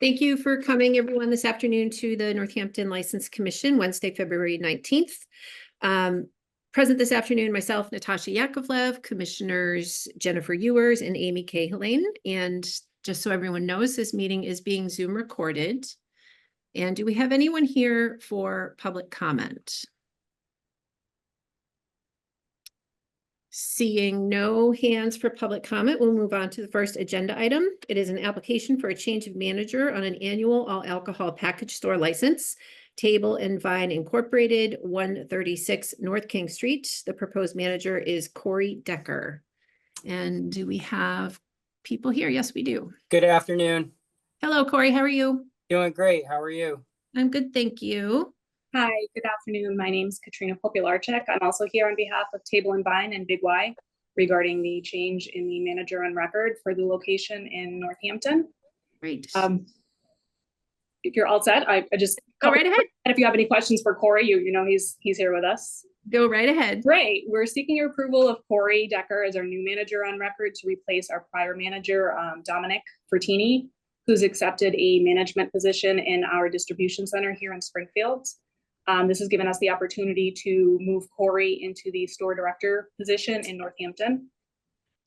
Thank you for coming, everyone, this afternoon to the Northampton License Commission, Wednesday, February 19th. Present this afternoon, myself, Natasha Yakovlev, Commissioners Jennifer Ewers and Amy Cahalan. And just so everyone knows, this meeting is being Zoom recorded. And do we have anyone here for public comment? Seeing no hands for public comment, we'll move on to the first agenda item. It is an application for a change of manager on an annual all alcohol package store license. Table and Vine Incorporated, 136 North King Street. The proposed manager is Corey Decker. And do we have people here? Yes, we do. Good afternoon. Hello, Corey. How are you? Doing great. How are you? I'm good, thank you. Hi, good afternoon. My name is Katrina Popularczyk. I'm also here on behalf of Table and Vine and Big Y regarding the change in the manager on record for the location in Northampton. Great. If you're all set, I just go right ahead. And if you have any questions for Corey, you know he's here with us. Go right ahead. Great. We're seeking your approval of Corey Decker as our new manager on record to replace our prior manager, Dominic Fertini, who's accepted a management position in our distribution center here in Springfield. This has given us the opportunity to move Corey into the store director position in Northampton.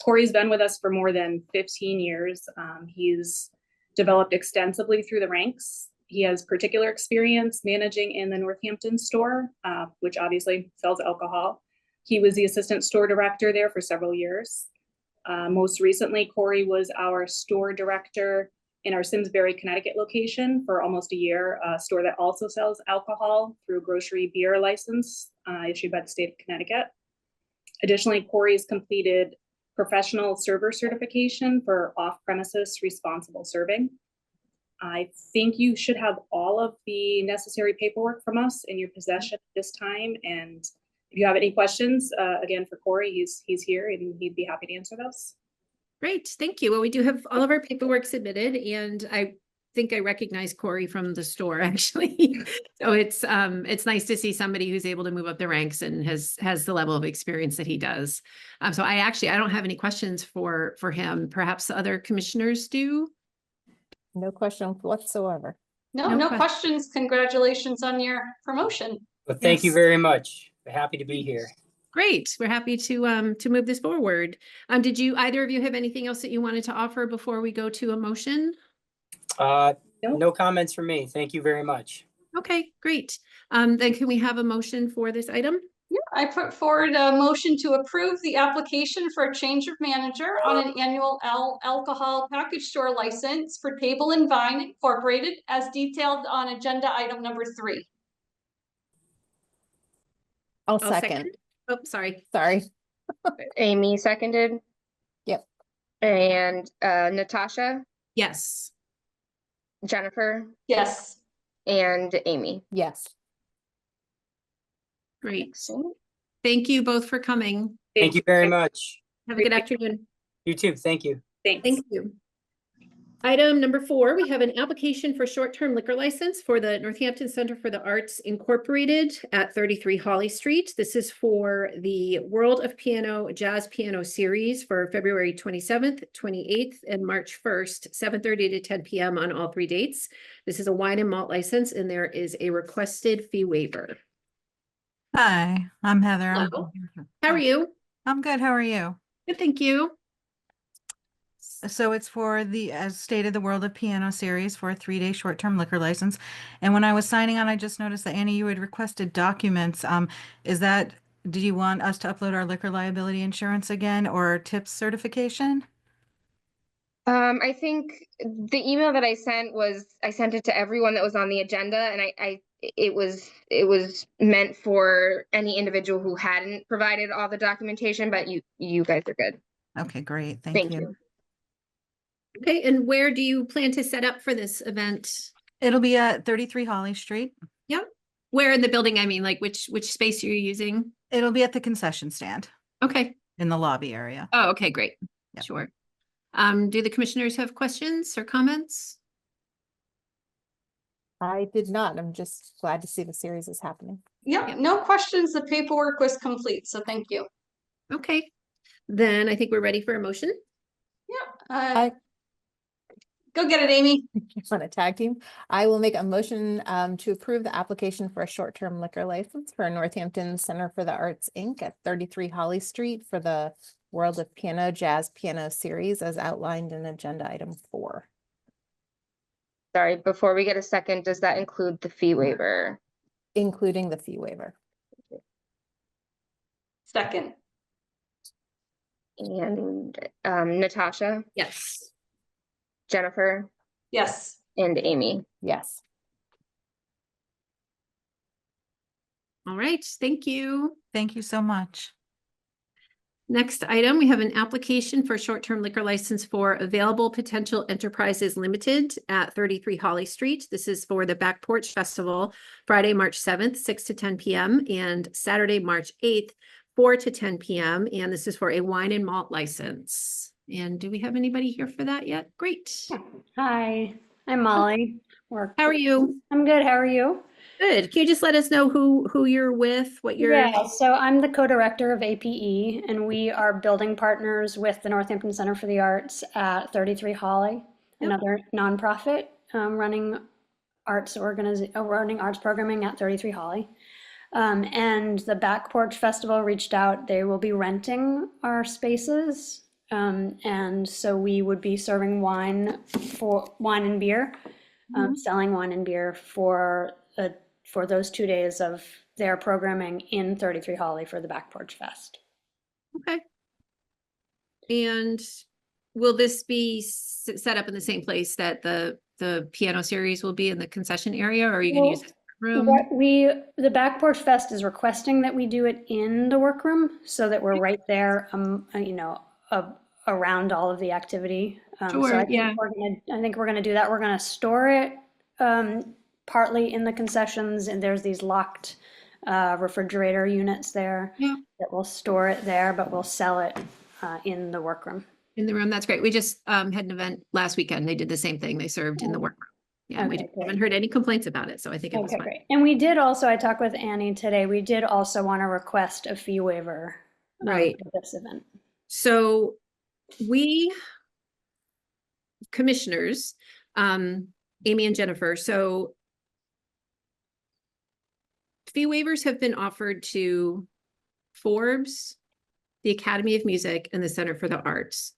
Corey's been with us for more than 15 years. He's developed extensively through the ranks. He has particular experience managing in the Northampton store, which obviously sells alcohol. He was the assistant store director there for several years. Most recently, Corey was our store director in our Simsbury, Connecticut location for almost a year, a store that also sells alcohol through a grocery beer license issued by the state of Connecticut. Additionally, Corey's completed professional server certification for off-premises responsible serving. I think you should have all of the necessary paperwork from us in your possession at this time. And if you have any questions, again, for Corey, he's here and he'd be happy to answer those. Great, thank you. Well, we do have all of our paperwork submitted, and I think I recognize Corey from the store, actually. So it's nice to see somebody who's able to move up the ranks and has the level of experience that he does. So I don't have any questions for him. Perhaps the other commissioners do. No question whatsoever. No questions. Congratulations on your promotion. Well, thank you very much. Happy to be here. Great. We're happy to move this forward. Did either of you have anything else that you wanted to offer before we go to a motion? No comments from me. Thank you very much. Okay, great. Then can we have a motion for this item? Yeah, I put forward a motion to approve the application for a change of manager on an annual alcohol package store license for Table and Vine Incorporated as detailed on agenda item number 3. I'll second. Oh, sorry. Amy seconded. Yep. And Natasha, Yes. Jennifer, Yes. and Amy. Yes. Great. Excellent. Thank you both for coming. Thank you very much. Have a good afternoon. You too. Thank you. Thanks. Thank you. Item number 4, we have an application for short-term liquor license for the Northampton Center for the Arts Incorporated at 33 Holly Street. This is for the World of Piano Jazz Piano Series for February 27th, 28th, and March 1st, 7:30 to 10 p.m. on all 3 dates. This is a wine and malt license, and there is a requested fee waiver. Hi, I'm Heather. Hello. How are you? I'm good. How are you? Good, thank you. So it's for the, as stated, the World of Piano series for a 3-day short-term liquor license. And when I was signing on, I just noticed that Annie, you had requested documents. Did you want us to upload our liquor liability insurance again or TIPS certification? I think the email that I sent it to everyone that was on the agenda, and it was meant for any individual who hadn't provided all the documentation, but you guys are good. Okay, great. Thank you. Okay, and where do you plan to set up for this event? It'll be at 33 Holly Street. Yep. Where in the building? I mean, like which space are you using? It'll be at the concession stand. Okay. In the lobby area. Oh, okay, great. Yep. Sure. Do the commissioners have questions or comments? I did not. I'm just glad to see the series is happening. Yep. No questions. The paperwork was complete. So thank you. Okay. Then I think we're ready for a motion. Yeah. Go get it, Amy. On a tag team, I will make a motion to approve the application for a short-term liquor license for Northampton Center for the Arts, Inc. at 33 Holly Street for the World of Piano Jazz Piano Series as outlined in agenda item 4. Sorry, before we get a second, does that include the fee waiver? Including the fee waiver. Second. And Natasha, Yes. Jennifer, Yes. and Amy. Yes. All right, thank you. Thank you so much. Next item, we have an application for short-term liquor license for Available Potential Enterprises Limited at 33 Holly Street. This is for the Back Porch Festival, Friday, March 7th, 6 to 10 p.m. and Saturday, March 8th, 4 to 10 p.m. And this is for a wine and malt license. And do we have anybody here for that yet? Great. Hi, I'm Molly. How are you? I'm good. How are you? Good. Can you just let us know who you're with, what you're? Yeah, so I'm the co-director of APE, and we are building partners with the Northampton Center for the Arts at 33 Holly, Yep. another nonprofit running arts programming at 33 Holly. And the Back Porch Festival reached out. They will be renting our spaces. And so we would be serving wine and beer, selling wine and beer for those 2 days of their programming in 33 Holly for the Back Porch Fest. Okay. And will this be set up in the same place that the piano series will be in the concession area, or are you going to use this room? The Back Porch Fest is requesting that we do it in the workroom so that we're right there, around all of the activity. So Sure, I think we're gonna do that. We're gonna store it partly in the concessions, and there's these locked refrigerator units there Yeah. that will store it there, but we'll sell it in the workroom. In the room, that's great. We just had an event last weekend. They did the same thing. They served in the workroom. Yeah, and we Okay, great. haven't heard any complaints about it, so I think it was Okay, fine. great. And we did also, I talked with Annie today, we did also want to request a fee waiver Right. for this event. So we commissioners, Amy and Jennifer, so fee waivers have been offered to Forbes, the Academy of Music, and the Center for the Arts.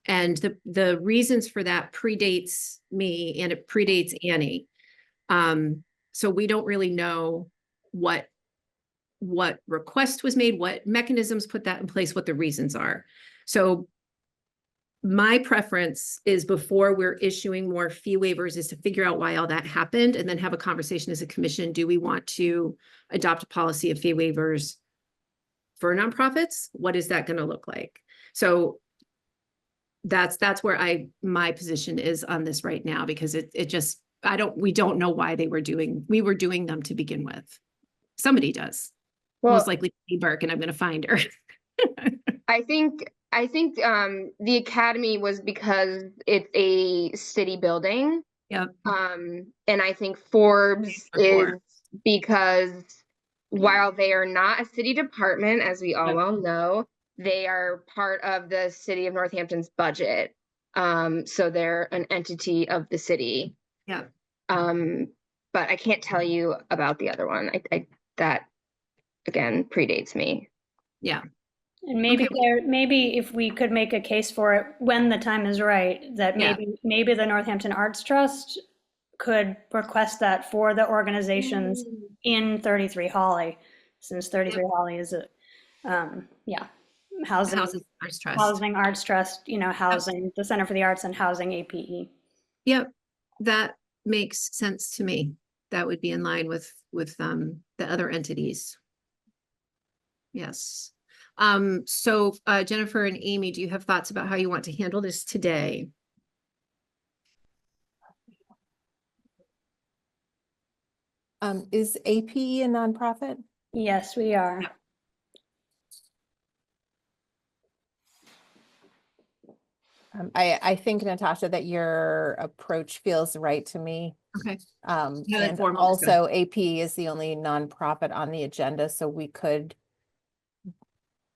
And the reasons for that predates me and it predates Annie. So we don't really know what request was made, what mechanisms put that in place, what the reasons are. So my preference is, before we're issuing more fee waivers, is to figure out why all that happened and then have a conversation as a commission. Do we want to adopt a policy of fee waivers for nonprofits? What is that going to look like? So that's where my position is on this right now, because we don't know why we were doing them to begin with. Somebody does. Well, Most likely Burke, and I'm going to find her. I think the Academy was because it's a city building. Yep. And I think Forbes is because while they are not a city department, as we all well know, they are part of the city of Northampton's budget. So they're an entity of the city. Yeah. But I can't tell you about the other one. That again predates me. Yeah. And maybe Okay. maybe if we could make a case for it when the time is right, that Yeah. maybe the Northampton Arts Trust could request that for the organizations in 33 Holly, since 33 Holly is a housing Arts Trust. housing arts trust, housing the Center for the Arts and housing APE. Yep, that makes sense to me. That would be in line with the other entities. Yes. So Jennifer and Amy, do you have thoughts about how you want to handle this today? Is APE a nonprofit? Yes, we are. I think, Natasha, that your approach feels right to me. Okay. And informal also AP is the only nonprofit on the agenda, so we could,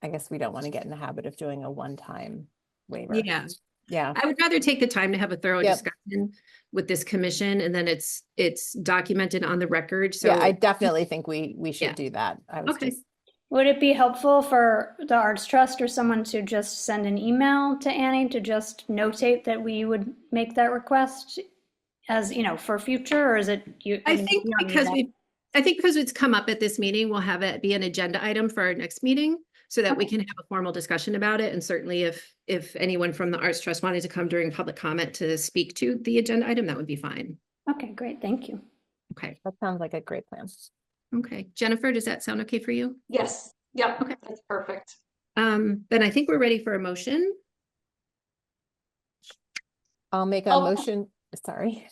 I guess we don't want to get in the habit of doing a one-time waiver. Yeah. Yeah. I would rather take the time to have a thorough Yep. discussion with this commission, and then it's documented on the record. So Yeah, I definitely think we Yeah. should do that. I was Okay. just, Would it be helpful for the Arts Trust or someone to just send an email to Annie to just notate that we would make that request as, you know, for future, or is it you? I you think don't need because that? I think because it's come up at this meeting, we'll have it be an agenda item for our next meeting so that we Okay. can have a formal discussion about it. And certainly if anyone from the Arts Trust wanted to come during public comment to speak to the agenda item, that would be fine. Okay, great, thank you. Okay. that sounds like a great plan. Okay. Jennifer, does that sound okay for you? Yes, yep, Okay. that's perfect. Then I think we're ready for a motion. I'll make a Oh. motion, sorry.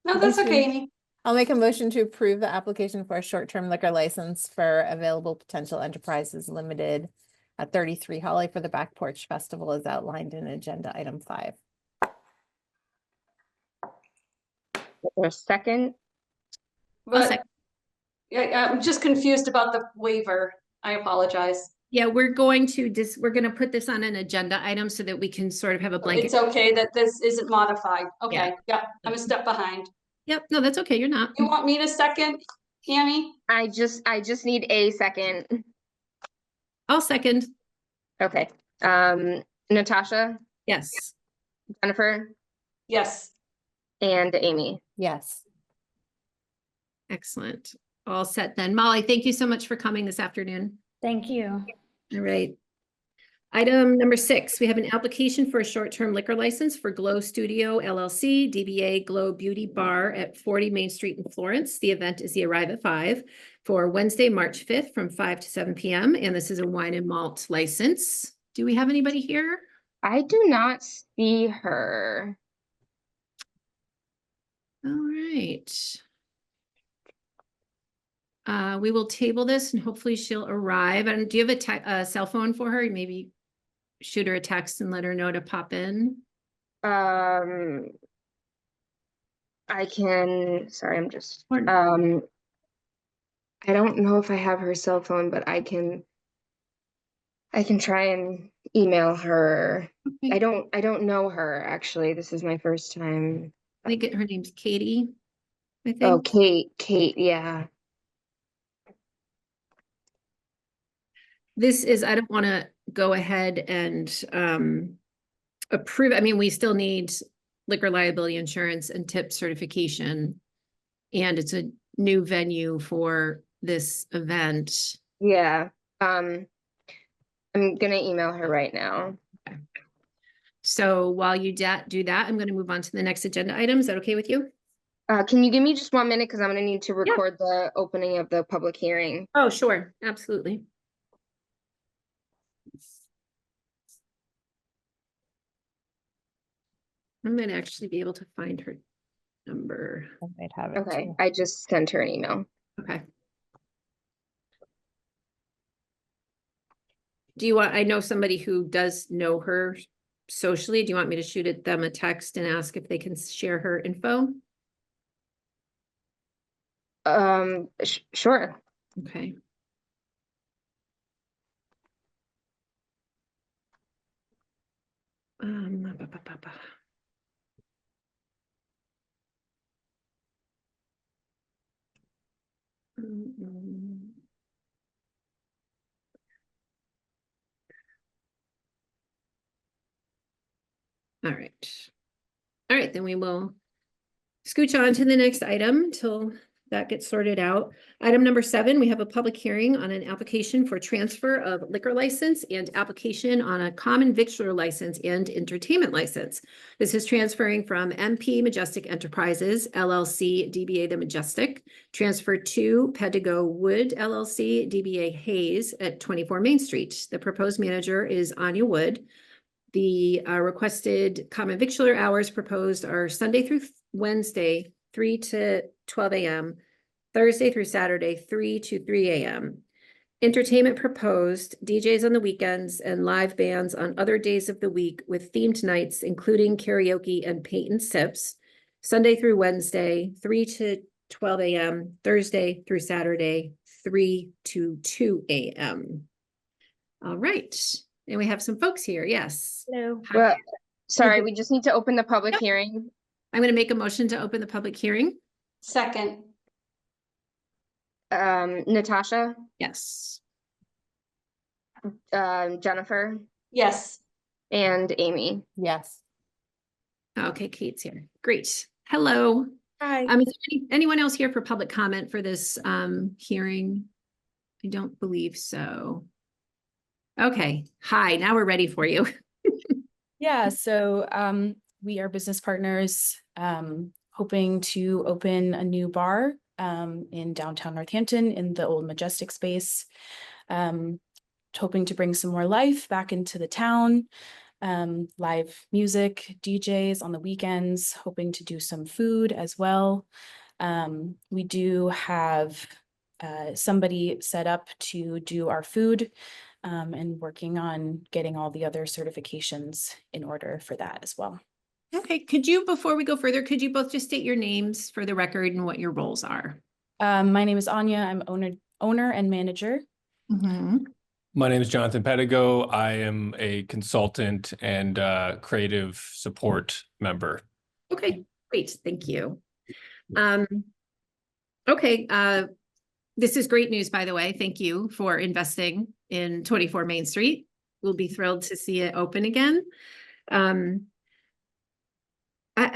No, that's Motion. okay, Amy. I'll make a motion to approve the application for a short-term liquor license for Available Potential Enterprises Limited at 33 Holly for the Back Porch Festival as outlined in agenda item 5. Or a second? But second. yeah, I'm just confused about the waiver. I apologize. Yeah, we're going to we're going to put this on an agenda item so that we can sort of have a blanket. It's okay that this isn't modified. Okay, yep, I'm a step behind. Yep. No, that's okay. You're not. You want me to second, Annie? I just need a second. I'll second. Okay. Natasha, Yes. Jennifer, Yes. and Amy. Yes. Excellent. All set then. Molly, thank you so much for coming this afternoon. Thank you. All right. Item number 6, we have an application for a short-term liquor license for Glow Studio LLC, DBA Glow Beauty Bar at 40 Main Street in Florence. The event is the Arrive at 5 for Wednesday, March 5th from 5 to 7 p.m. And this is a wine and malt license. Do we have anybody here? I do not see her. All right. We will table this and hopefully she'll arrive. And do you have a cell phone for her? Maybe shoot her a text and let her know to pop in. I can, sorry, I'm just, Or- I don't know if I have her cell phone, but I can try and email her. Okay. I don't know her, actually. This is my first time. I think her name's Katie, I think. Oh, Kate, yeah. This is, I don't want to go ahead and approve. I mean, we still need liquor liability insurance and tip certification. And it's a new venue for this event. Yeah. I'm gonna email her right now. So while you do that, I'm going to move on to the next agenda item. Is that okay with you? Can you give me just 1 minute? Because I'm gonna need to record the opening of the public hearing. Oh, sure. Absolutely. I might actually be able to find her number. I might have it Okay, too. I just sent her an email. Okay. Do you want, I know somebody who does know her socially. Do you want me to shoot them a text and ask if they can share her info? Sure. Okay. Ba, ba, ba, ba. All right. All right, then we will scooch on to the next item till that gets sorted out. Item number 7, we have a public hearing on an application for transfer of liquor license and application on a common victular license and entertainment license. This is transferring from MP Majestic Enterprises LLC, DBA The Majestic, transfer to Pedigo Wood LLC, DBA Hayes at 24 Main Street. The proposed manager is Anya Wood. The requested common victular hours proposed are Sunday through Wednesday, 3 to 12 a.m., Thursday through Saturday, 3 to 3 a.m. Entertainment proposed, DJs on the weekends and live bands on other days of the week with themed nights, including karaoke and paint and sips, Sunday through Wednesday, 3 to 12 a.m., Thursday through Saturday, 3 to 2 a.m. All right. And we have some folks here. Yes. Hello. Hi. Well, Sorry, we just need to open the public hearing. I'm going to make a motion to open the public hearing. Second, Natasha, Yes. Jennifer, yes. and Amy. Yes. Okay, Kate's here. Great. Hello. Hi. Is there anyone else here for public comment for this hearing? I don't believe so. Okay. Hi, now we're ready for you. Yeah, so we are business partners hoping to open a new bar in downtown Northampton in the old Majestic space. Hoping to bring some more life back into the town. Live music, DJs on the weekends, hoping to do some food as well. We do have somebody set up to do our food and working on getting all the other certifications in order for that as well. Okay, could you, before we go further, could you both just state your names for the record and what your roles are? My name is Anya. I'm owner and manager. My name is Jonathan Pedigo. I am a consultant and creative support member. Okay, great. Thank you. Okay, this is great news, by the way. Thank you for investing in 24 Main Street. We'll be thrilled to see it open again.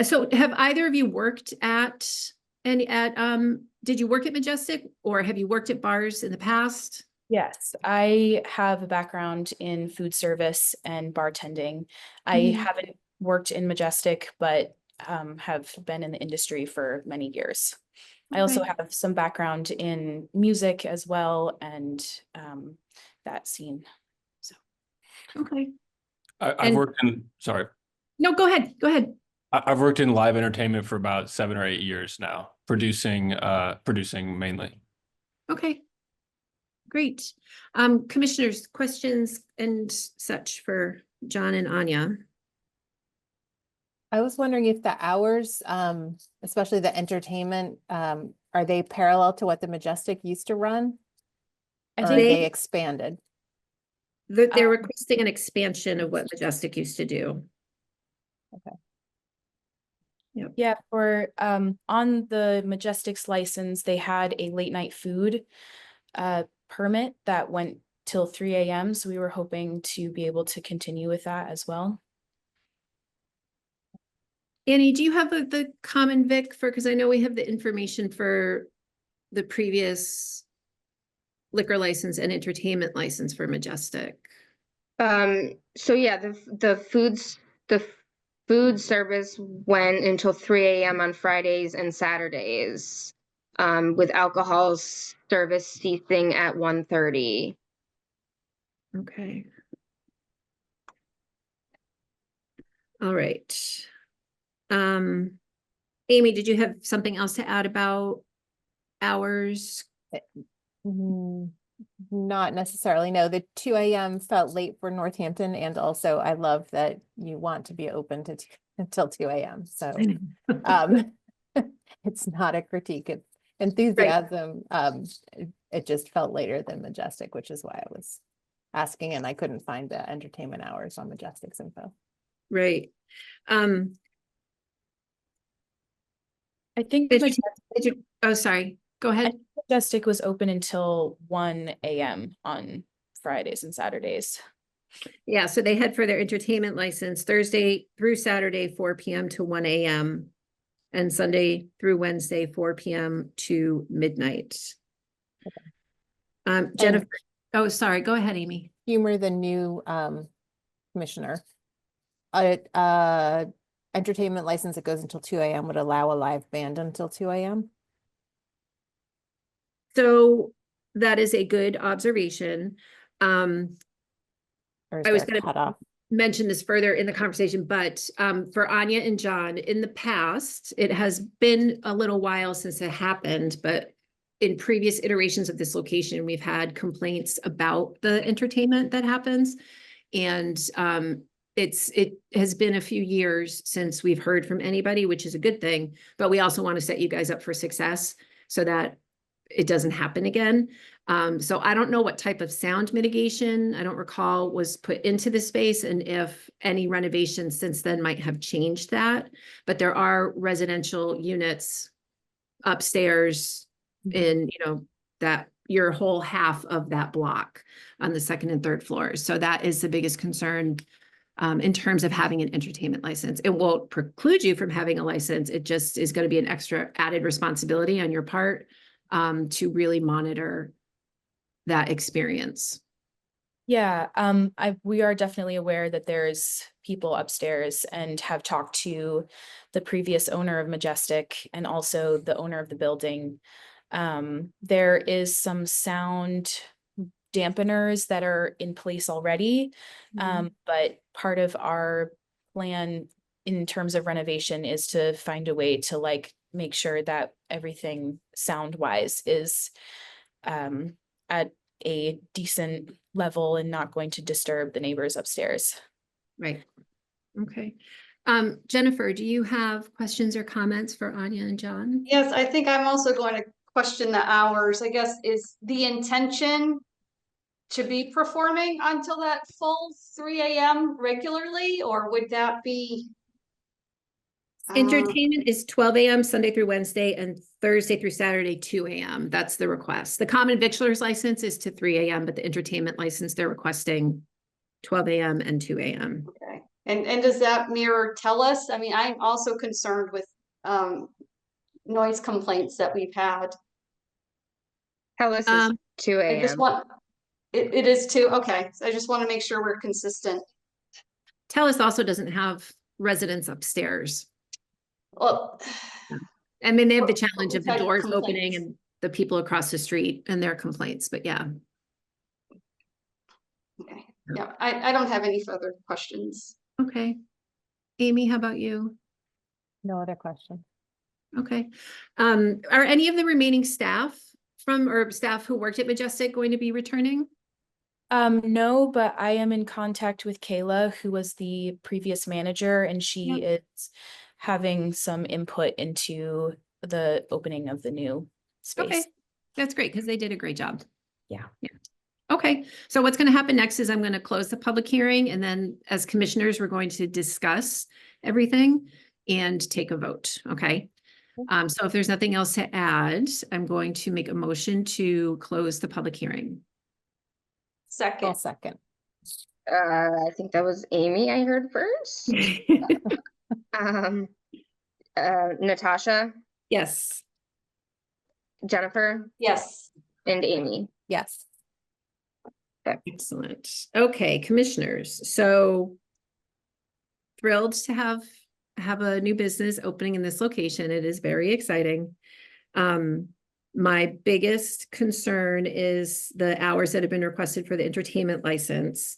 So have either of you worked at did you work at Majestic or have you worked at bars in the past? Yes, I have a background in food service and bartending. I haven't worked in Majestic, but have been in the industry for many years. I also have some background in music as well and that scene. So, Okay. I've worked in, sorry. No, go ahead. Go ahead. I've worked in live entertainment for about 7 or 8 years now, producing mainly. Okay. Great. Commissioners, questions and such for John and Anya? I was wondering if the hours, especially the entertainment, are they parallel to what the Majestic used to run? I Or think are they expanded? They're requesting an expansion of what Majestic used to do. Okay. Yep. Yeah, for on the Majestic's license, they had a late night food permit that went till 3 a.m. So we were hoping to be able to continue with that as well. Annie, do you have the common vic for, because I know we have the information for the previous liquor license and entertainment license for Majestic? So yeah, the food service went until 3 a.m. on Fridays and Saturdays, with alcohol service ceasing at 1:30. Okay. All right. Amy, did you have something else to add about hours? Not necessarily. No, the 2 a.m. felt late for Northampton, and also I love that you want to be open to until 2 a.m. So it's not a critique, it's enthusiasm. It just felt later than Majestic, which is why I was asking, and I couldn't find the entertainment hours on Majestic's info. Right. I think Oh, sorry. Go ahead. Majestic was open until 1 a.m. on Fridays and Saturdays. Yeah, so they had for their entertainment license Thursday through Saturday, 4 p.m. to 1 a.m. and Sunday through Wednesday, 4 p.m. to midnight. Jennifer, oh, sorry. Go ahead, Amy. Humor the new commissioner. Entertainment license that goes until 2 a.m. would allow a live band until 2 a.m. So that is a good observation. Or is I was there a going cutoff? to mention this further in the conversation, but for Anya and John, in the past, it has been a little while since it happened, but in previous iterations of this location, we've had complaints about the entertainment that happens. And it has been a few years since we've heard from anybody, which is a good thing, but we also want to set you guys up for success so that it doesn't happen again. So I don't know what type of sound mitigation, I don't recall, was put into the space and if any renovations since then might have changed that. But there are residential units upstairs in, that your whole half of that block on the second and third floors. So that is the biggest concern in terms of having an entertainment license. It won't preclude you from having a license. It just is going to be an extra added responsibility on your part to really monitor that experience. Yeah, we are definitely aware that there's people upstairs and have talked to the previous owner of Majestic and also the owner of the building. There is some sound dampeners that are in place already. But part of our plan in terms of renovation is to find a way to like make sure that everything sound wise is at a decent level and not going to disturb the neighbors upstairs. Right. Okay. Jennifer, do you have questions or comments for Anya and John? Yes, I think I'm also going to question the hours. I guess is the intention to be performing until that full 3 a.m. regularly, or would that be? Entertainment is 12 a.m. Sunday through Wednesday and Thursday through Saturday, 2 a.m. That's the request. The common victualer's license is to 3 a.m., but the entertainment license, they're requesting 12 a.m. and 2 a.m. Okay. And does that mirror TELUS? I mean, I'm also concerned with noise complaints that we've had. TELUS is 2 I just a.m. want, it is too, okay. So I just want to make sure we're consistent. TELUS also doesn't have residents upstairs. Well, I mean, they have the challenge what of the type of doors opening complaints? and the people across the street and their complaints, but yeah. Okay, yeah, I don't have any further questions. Okay. Amy, how about you? No other question. Okay. Are any of the remaining staff or staff who worked at Majestic going to be returning? No, but I am in contact with Kayla, who was the previous manager, and she is having some input into the opening of the new space. Okay, that's great because they did a great job. Yeah. Okay, so what's going to happen next is I'm going to close the public hearing, and then as commissioners, we're going to discuss everything and take a vote. Okay. So if there's nothing else to add, I'm going to make a motion to close the public hearing. I'll Second. second. I think that was Amy I heard first. Natasha, Yes. Jennifer, Yes. and Amy. Yes. Excellent. Okay, commissioners. So thrilled to have a new business opening in this location. It is very exciting. My biggest concern is the hours that have been requested for the entertainment license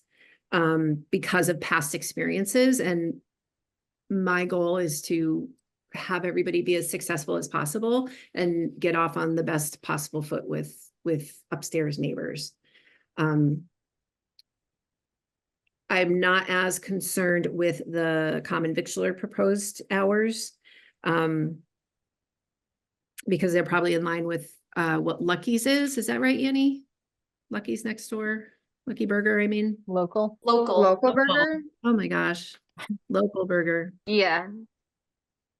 because of past experiences. And my goal is to have everybody be as successful as possible and get off on the best possible foot with upstairs neighbors. I'm not as concerned with the common victualler proposed hours because they're probably in line with what Lucky's is. Is that right, Annie? Lucky's next door. Lucky Burger, I mean. Local. Local burger? Oh my gosh. Local burger. Yeah.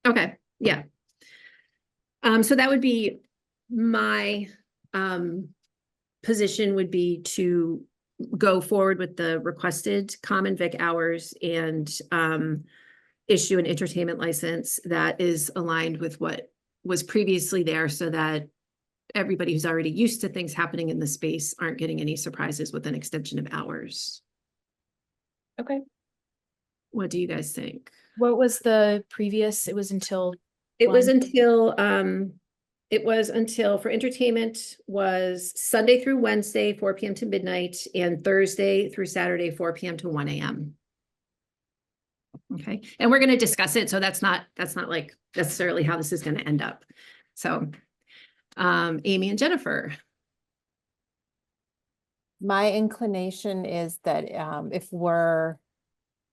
Okay, yeah. So that would be my position would be to go forward with the requested common vic hours and issue an entertainment license that is aligned with what was previously there so that everybody who's already used to things happening in the space aren't getting any surprises with an extension of hours. Okay. What do you guys think? What was the previous? It was until It was until for entertainment was Sunday through Wednesday, 4 p.m. to midnight, and Thursday through Saturday, 4 p.m. to 1 a.m. Okay, and we're going to discuss it. So that's not like necessarily how this is going to end up. So Amy and Jennifer. My inclination is that if we're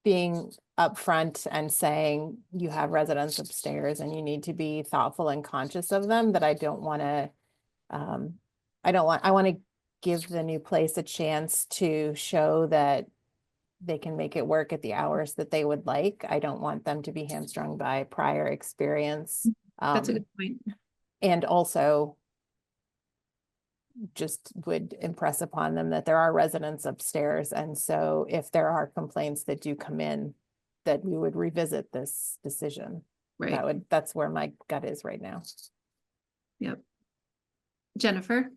being upfront and saying you have residents upstairs and you need to be thoughtful and conscious of them, that I want to give the new place a chance to show that they can make it work at the hours that they would like. I don't want them to be hamstrung by prior experience. That's a good point. And also just would impress upon them that there are residents upstairs. And so if there are complaints that do come in, that we would revisit this decision. Right. That's where my gut is right now. Yep. Jennifer?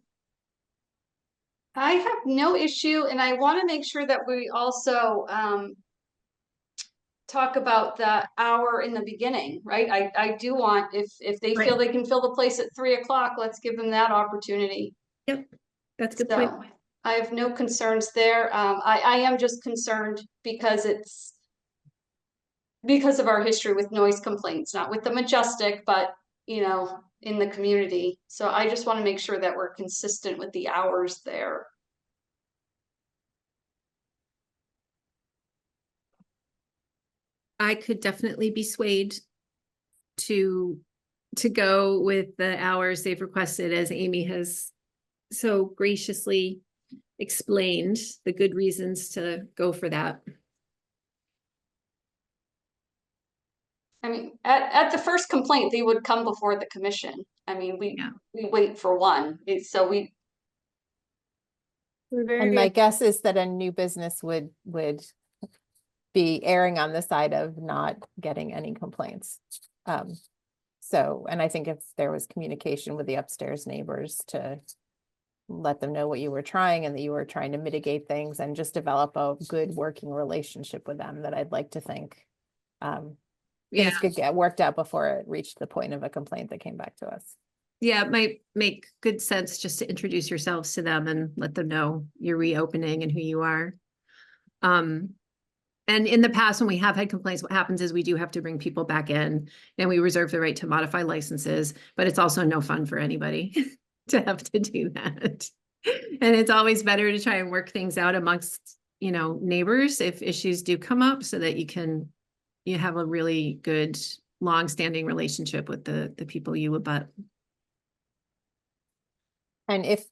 I have no issue, and I want to make sure that we also talk about the hour in the beginning, right? I do want, if they feel Right. they can fill the place at 3 o'clock, let's give them that opportunity. Yep. That's a good point. So I have no concerns there. I am just concerned because of our history with noise complaints, not with the Majestic, but you know, in the community. So I just want to make sure that we're consistent with the hours there. I could definitely be swayed to go with the hours they've requested, as Amy has so graciously explained the good reasons to go for that. I mean, at the first complaint, they would come before the commission. I mean, we wait for one. And my guess is that a new business would be erring on the side of not getting any complaints. So, and I think if there was communication with the upstairs neighbors to let them know what you were trying and that you were trying to mitigate things and just develop a good working relationship with them, that I'd like to think things could get worked out before it reached the point of a complaint that came back to us. Yeah, it might make good sense just to introduce yourselves to them and let them know you're reopening and who you are. And in the past, when we have had complaints, what happens is we do have to bring people back in and we reserve the right to modify licenses, but it's also no fun for anybody to have to do that. And it's always better to try and work things out amongst, you know, neighbors if issues do come up, so that you have a really good long-standing relationship with the people you abut. And if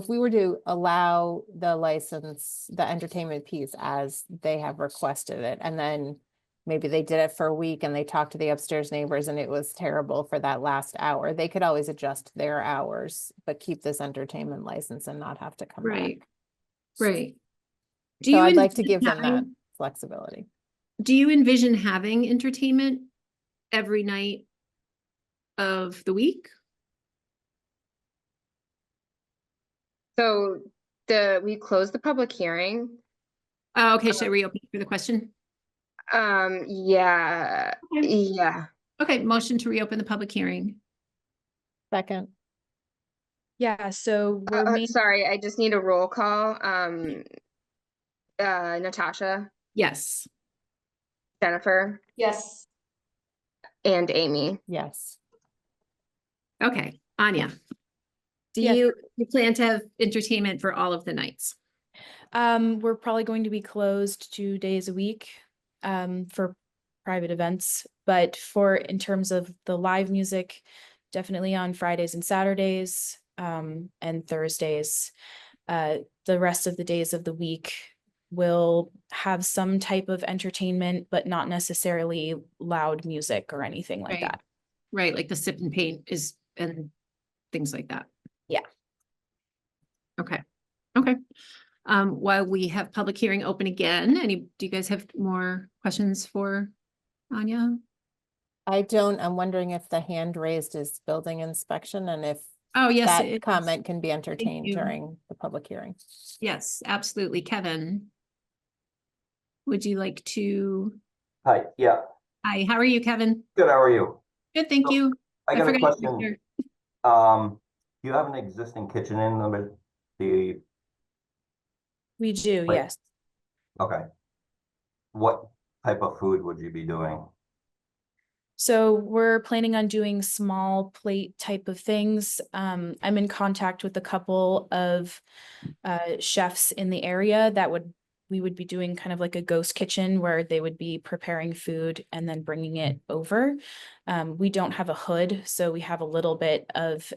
we were to allow the license, the entertainment piece as they have requested it, and then maybe they did it for a week and they talked to the upstairs neighbors and it was terrible for that last hour, they could always adjust their hours, but keep this entertainment license and not have to come Right. back. Right. So I'd like to envision give them that having- flexibility. Do you envision having entertainment every night of the week? So we closed the public hearing. Oh, okay, should I reopen for the question? Yeah, Okay. yeah. Okay, motion to reopen the public hearing. Second. Yeah, so we're Sorry, I just need a roll call. Natasha, Yes. Jennifer, yes. and Amy. Yes. Okay, Anya. Do Yes. you plan to have entertainment for all of the nights? We're probably going to be closed 2 days a week for private events, but in terms of the live music, definitely on Fridays and Saturdays and Thursdays. The rest of the days of the week will have some type of entertainment, but not necessarily loud music or anything like that. Right, like the sip and paint and things like that. Yeah. Okay. While we have public hearing open again, do you guys have more questions for Anya? I don't, I'm wondering if the hand raised is building inspection and if Oh, yes. it that is. comment can be entertained you. during the public hearing. Yes, absolutely. Kevin, would you like to? Hi, yeah, Hi, how are you, Kevin? good, how are you? Good, thank So, you. I got a forgot you were question. here. Do you have an existing kitchen in the, We do, Wait. yes. okay. What type of food would you be doing? So we're planning on doing small plate type of things. I'm in contact with a couple of chefs in the area we would be doing kind of like a ghost kitchen where they would be preparing food and then bringing it over. We don't have a hood, so we have a little bit of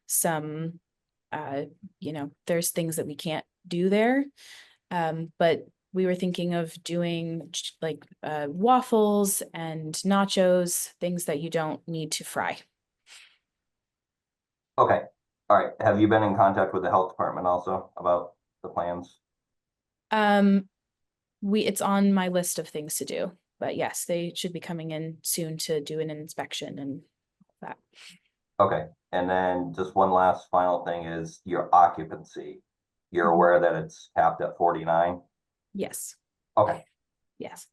some there's things that we can't do there. But we were thinking of doing like waffles and nachos, things that you don't need to fry. Okay, all right. Have you been in contact with the health department also about the plans? It's on my list of things to do, but yes, they should be coming in soon to do an inspection and that. Okay, and then just one last final thing is your occupancy. You're aware that it's capped at 49? Yes. Okay, Yes.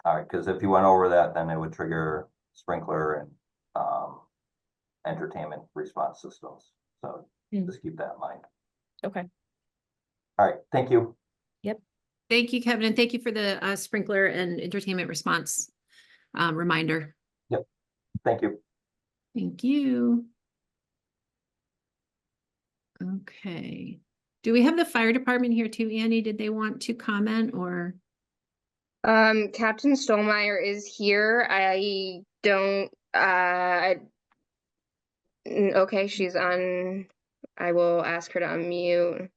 all right, because if you went over that, then it would trigger sprinkler and entertainment response systems. So just keep that in mind. Okay. All right, thank you. Yep. Thank you, Kevin, and thank you for the sprinkler and entertainment response reminder. Yep, thank you. Thank you. Okay. Do we have the fire department here too, Annie? Did they want to comment or? Captain Stolmeyer is here. I don't, okay, she's on. I will ask her to unmute.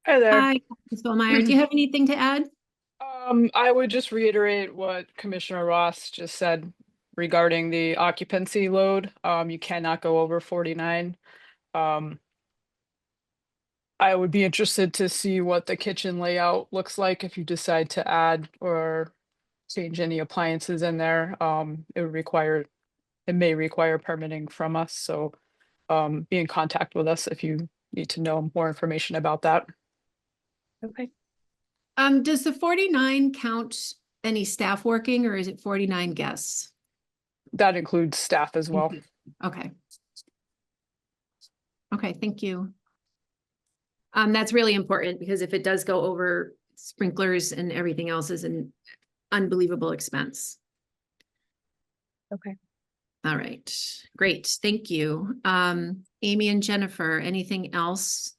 Hi there. Hi, Captain Stolmeyer. Do you have anything to add? I would just reiterate what Commissioner Ross just said regarding the occupancy load. You cannot go over 49. I would be interested to see what the kitchen layout looks like if you decide to add or change any appliances in there. It may require permitting from us, so be in contact with us if you need to know more information about that. Okay. Does the 49 count any staff working or is it 49 guests? That includes staff as well. Okay. Okay, thank you. That's really important because if it does go over, sprinklers and everything else is an unbelievable expense. Okay. All right, great, thank you. Amy and Jennifer, anything else?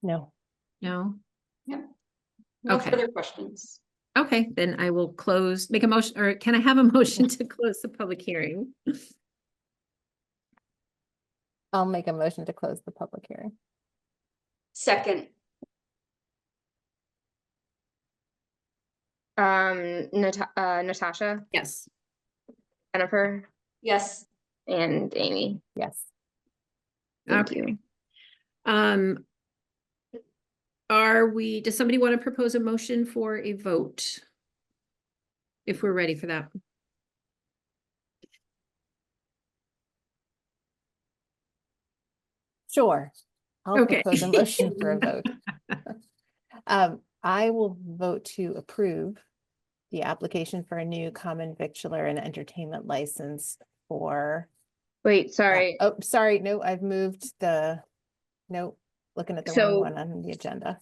No. No? Yeah. No Okay. further questions. Okay, then I will make a motion, or can I have a motion to close the public hearing? I'll make a motion to close the public hearing. Second. Natasha, Yes. Jennifer, Yes. and Amy. Yes. Thank Okay. you. Does somebody want to propose a motion for a vote? If we're ready for that. Sure. I'll Okay. propose a motion for a vote. I will vote to approve the application for a new common victualler and entertainment license for. Wait, sorry. Oh, sorry. No, I've moved nope, looking at the wrong one on the agenda.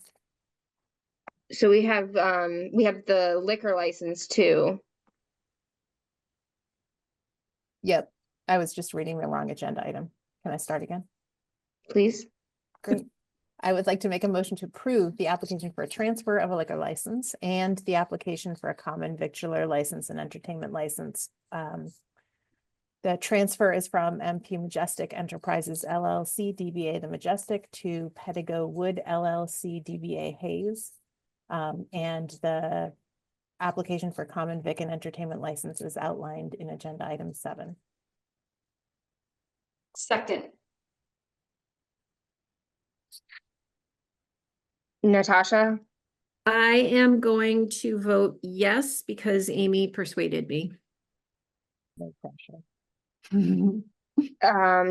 So we have the liquor license too. Yep. I was just reading the wrong agenda item. Can I start again? Please. Great. I would like to make a motion to approve the application for a transfer of a liquor license and the application for a common victualler license and entertainment license. The transfer is from MP Majestic Enterprises LLC DBA The Majestic to Pedigo Wood LLC DBA Hayes. And the application for common vic and entertainment license is outlined in agenda item 7. Second. Natasha, I am going to vote yes because Amy persuaded me. No pressure.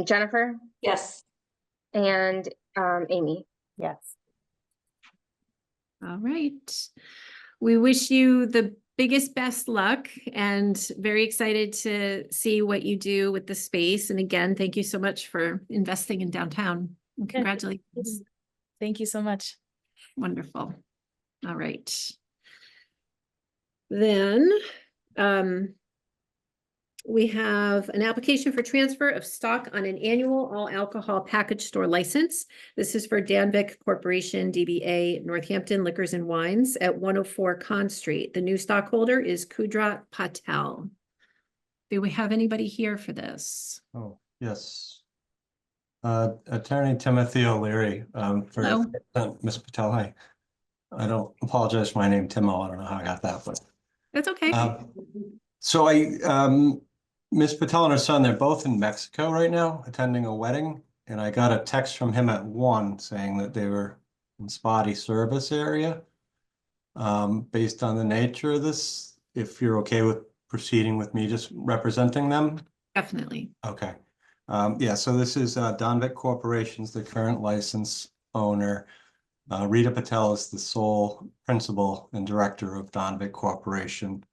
Jennifer, Yes. and Amy. Yes. All right. We wish you the biggest best luck and very excited to see what you do with the space. And again, thank you so much for investing in downtown. And congratulations. Thank you so much. Wonderful. All right. Then we have an application for transfer of stock on an annual all alcohol package store license. This is for Danvik Corporation, DBA Northampton Liquors and Wines at 104 Conn Street. The new stockholder is Kudrat Patel. Do we have anybody here for this? Oh, yes. Attorney Timothy O'Leary, for Hello. Ms. Patel. I don't apologize for my name, Timo. I don't know how I got that, but That's okay. so Ms. Patel and her son, they're both in Mexico right now attending a wedding. And I got a text from him at 1 saying that they were in spotty service area. Based on the nature of this, if you're okay with proceeding with me just representing them. Definitely. Okay. Yeah, so this is Donvik Corporation's the current license owner. Rita Patel is the sole principal and director of Donvik Corporation.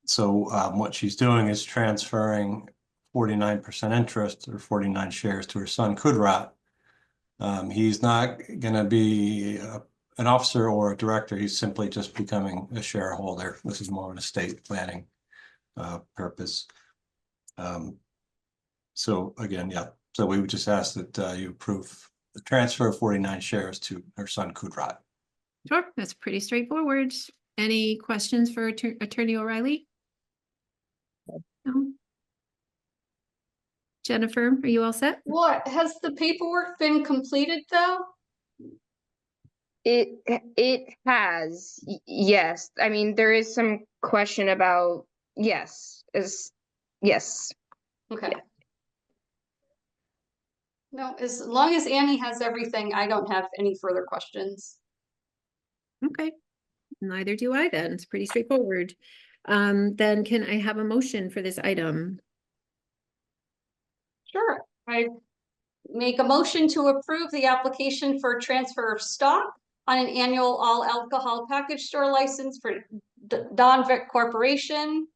So what she's doing is transferring 49% interest or 49 shares to her son, Kudrat. He's not going to be an officer or a director. He's simply just becoming a shareholder. This is more of an estate planning purpose. So again, yeah. So we would just ask that you approve the transfer of 49 shares to her son, Kudrat. Sure, that's pretty straightforward. Any questions for Attorney O'Reilly? No? Jennifer, are you all set? What, has the paperwork been completed though? It has, yes. I mean, there is some question about, yes. Okay. Yeah. No, as long as Annie has everything, I don't have any further questions. Okay, neither do I then. It's pretty straightforward. Then can I have a motion for this item? Sure, I make a motion to approve the application for transfer of stock on an annual all alcohol package store license for Donvik Corporation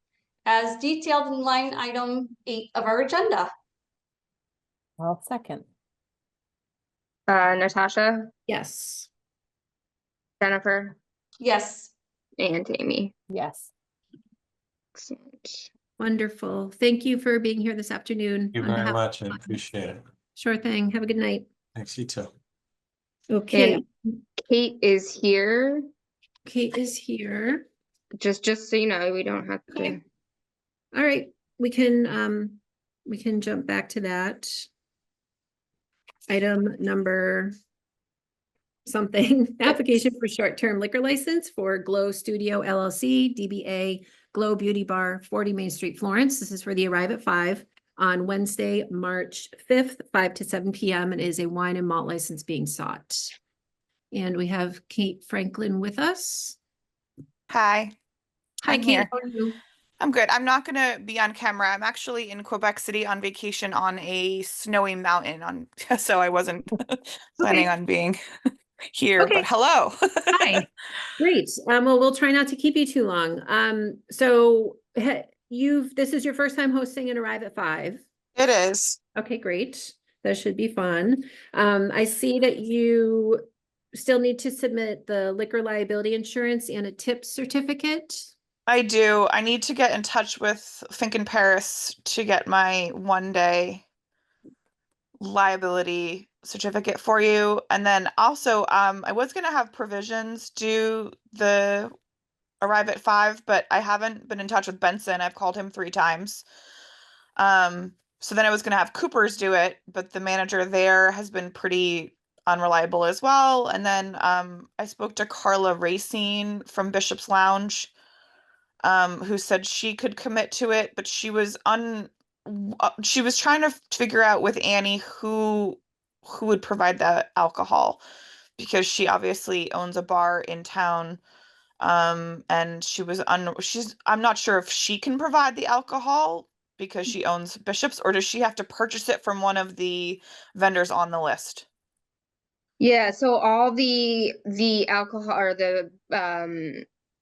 as detailed in line item 8 of our agenda. I'll second. Natasha, Yes. Jennifer, Yes. and Amy. Yes. Excellent. Wonderful. Thank you for being here this afternoon. Thank you on very behalf- much. I appreciate it. Sure thing. Have a good night. Thanks, you too. Okay, Kate is here. Kate is here. Just so you know, we don't have to. Okay. All right, we can jump back to that. Item number something, application for short-term liquor license for Glow Studio LLC, DBA Glow Beauty Bar, 40 Main Street, Florence. This is for the Arrive at 5 on Wednesday, March 5th, 5 to 7 p.m. and is a wine and malt license being sought. And we have Kate Franklin with us. Hi. Hi, I'm Kate. here. How are you? I'm good. I'm not gonna be on camera. I'm actually in Quebec City on vacation on a snowy mountain so I wasn't planning on being here, Okay. but hello. Hi. Great. Well, we'll try not to keep you too long. So this is your first time hosting an Arrive at 5. It is. Okay, great. That should be fun. I see that you still need to submit the liquor liability insurance and a tip certificate. I do. I need to get in touch with Finken Paris to get my 1-day liability certificate for you. And then also, I was gonna have provisions do the Arrive at 5, but I haven't been in touch with Benson. I've called him 3 times. So then I was gonna have Coopers do it, but the manager there has been pretty unreliable as well. And then I spoke to Carla Racine from Bishop's Lounge, who said she could commit to it, but she was trying to figure out with Annie who would provide the alcohol, because she obviously owns a bar in town. And I'm not sure if she can provide the alcohol because she owns Bishop's, or does she have to purchase it from one of the vendors on the list? Yeah, so all the alcohol or the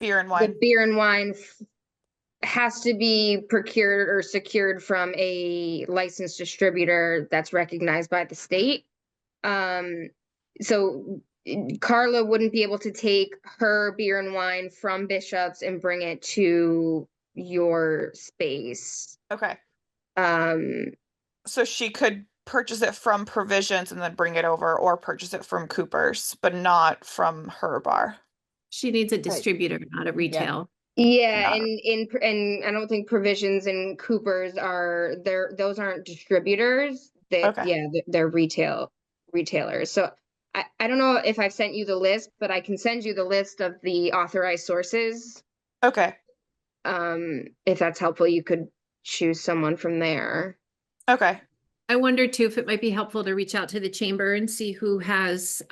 Beer and wine. the beer and wine has to be procured or secured from a licensed distributor that's recognized by the state. So Carla wouldn't be able to take her beer and wine from Bishop's and bring it to your space. Okay. Um, So she could purchase it from Provisions and then bring it over, or purchase it from Cooper's, but not from her bar. She needs a distributor, not a retail. Yeah, and I don't think Provisions and Coopers those aren't distributors. Okay. They're retailers. So I don't know if I've sent you the list, but I can send you the list of the authorized sources. Okay. If that's helpful, you could choose someone from there. Okay. I wonder too if it might be helpful to reach out to the chamber and see who has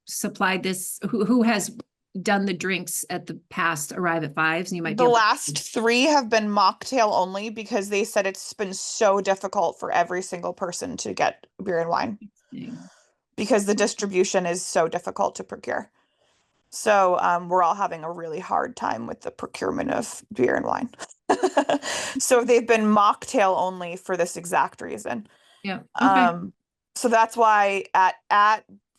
supplied this, who has done the drinks at the past Arrive at Fives, and you might be The able to- last 3 have been mocktail only because they said it's been so difficult for every single person to get beer and wine because the distribution is so difficult to procure. So we're all having a really hard time with the procurement of beer and wine. So they've been mocktail only for this exact reason. Yeah. Okay. So that's why at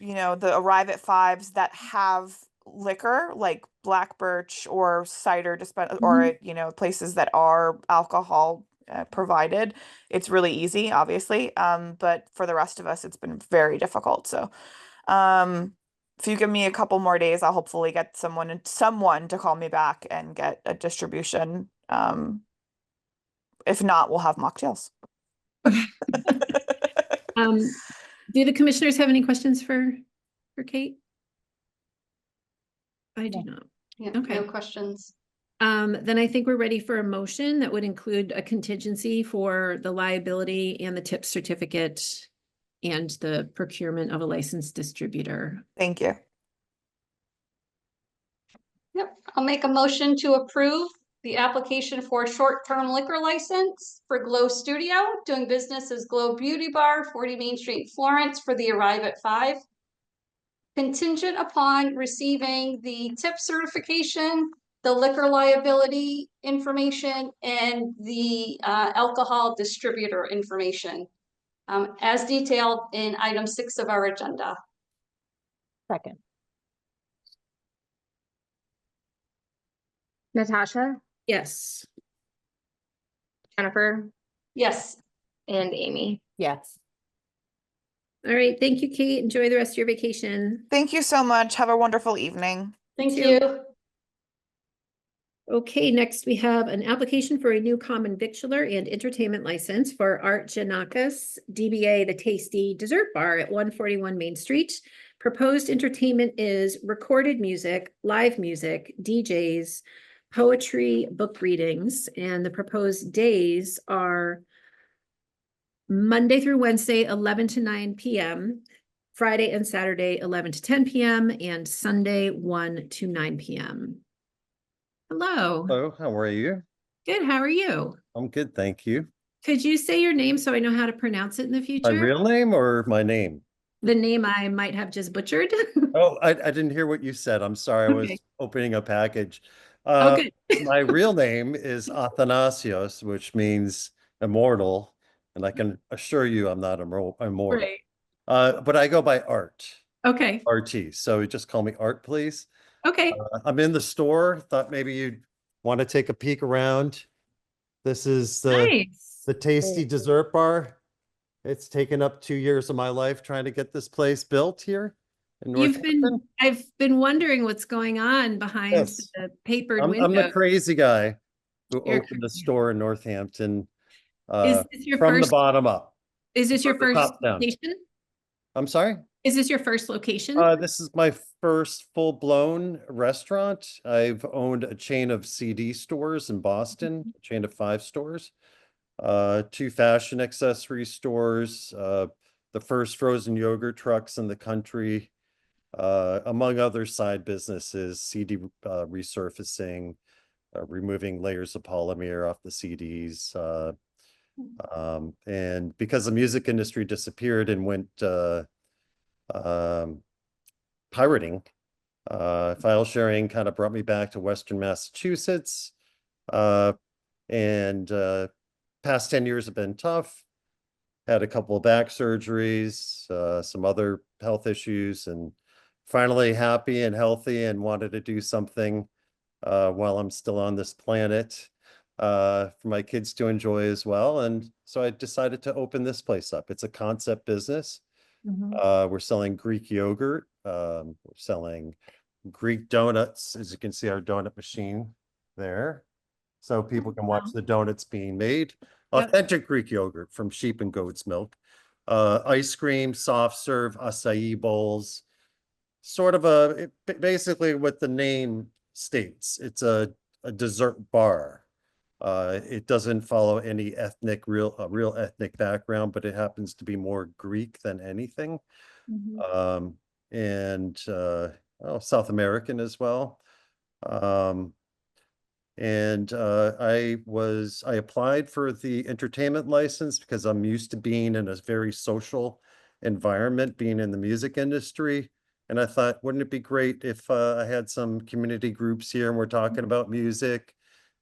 the Arrive at Fives that have liquor like Black Birch or cider or places that are alcohol provided, it's really easy, obviously. But for the rest of us, it's been very difficult. So if you give me a couple more days, I'll hopefully get someone to call me back and get a distribution. If not, we'll have mocktails. Do the commissioners have any questions for Kate? I do not. Yeah, Okay. no questions. Then I think we're ready for a motion that would include a contingency for the liability and the tip certificate and the procurement of a licensed distributor. Thank you. Yep, I'll make a motion to approve the application for a short-term liquor license for Glow Studio, doing business as Glow Beauty Bar, 40 Main Street, Florence, for the Arrive at 5. Contingent upon receiving the tip certification, the liquor liability information, and the alcohol distributor information, as detailed in item 6 of our agenda. Second. Natasha, Yes. Jennifer, Yes. and Amy. Yes. All right. Thank you, Kate. Enjoy the rest of your vacation. Thank you so much. Have a wonderful evening. Thank too. you. Okay, next we have an application for a new common victualler and entertainment license for Art Janakis, DBA The Tasty Dessert Bar at 141 Main Street. Proposed entertainment is recorded music, live music, DJs, poetry, book readings, and the proposed days are Monday through Wednesday, 11 to 9 p.m., Friday and Saturday, 11 to 10 p.m., and Sunday, 1 to 9 p.m. Hello. Hello, how are you? Good. How are you? I'm good, thank you. Could you say your name so I know how to pronounce it in the My future? real name or my name? The name I might have just butchered. Oh, I didn't hear what you said. I'm sorry. I was Okay. opening a package. Oh, good. My real name is Athanasios, which means immortal, and I can assure you I'm not immortal. Right. But I go by Art, Okay. RT. So just call me Art, please. Okay. I'm in the store. Thought maybe you'd want to take a peek around. This is Nice. the Tasty Dessert Bar. It's taken up 2 years of my life trying to get this place built here in Northampton. I've been wondering what's going on behind Yes. the papered I'm window. the crazy guy who You're opened the store in Northampton Is this your from first? the bottom up. Is this your from the first top down. location? I'm sorry? Is this your first location? This is my first full-blown restaurant. I've owned a chain of CD stores in Boston, a chain of 5 stores, 2 fashion accessory stores, the first frozen yogurt trucks in the country, among other side businesses, CD resurfacing, removing layers of polymer off the CDs. And because the music industry disappeared and went pirating, file sharing kind of brought me back to Western Massachusetts. And past 10 years have been tough. Had a couple of back surgeries, some other health issues, and finally happy and healthy and wanted to do something while I'm still on this planet for my kids to enjoy as well. And so I decided to open this place up. It's a concept business. We're selling Greek yogurt. We're selling Greek donuts. As you can see, our donut machine there. So people can watch the donuts being made. Yep. Authentic Greek yogurt from sheep and goat's milk. Ice cream, soft serve, acai bowls. Sort of basically what the name states. It's a dessert bar. It doesn't follow any real ethnic background, but it happens to be more Greek than anything. And South American as well. And I applied for the entertainment license because I'm used to being in a very social environment, being in the music industry. And I thought, wouldn't it be great if I had some community groups here and we're talking about music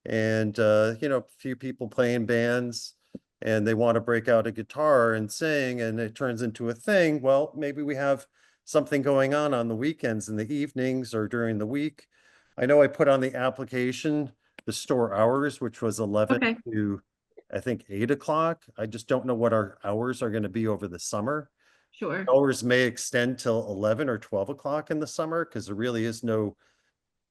and, a few people playing bands and they want to break out a guitar and sing and it turns into a thing. Well, maybe we have something going on the weekends and the evenings or during the week. I know I put on the application the store hours, which was 11 to, I think, 8 o'clock. I just don't know what our hours are going to be over the summer. Sure. Hours may extend till 11 or 12 o'clock in the summer because there really is no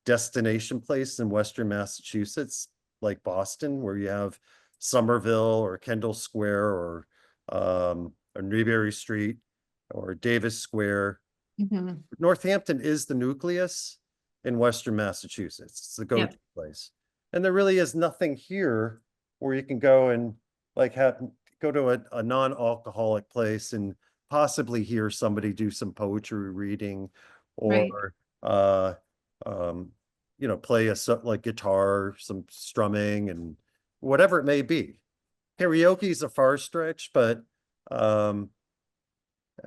destination place in Western Massachusetts like Boston, where you have Somerville or Kendall Square or Newberry Street or Davis Square. Northampton is the nucleus in Western Massachusetts. It's the go-to place. And there really is nothing here where you can go and like go to a non-alcoholic place and possibly hear somebody do some poetry reading or play like guitar, some strumming and whatever it may be. Karaoke is a far stretch, but I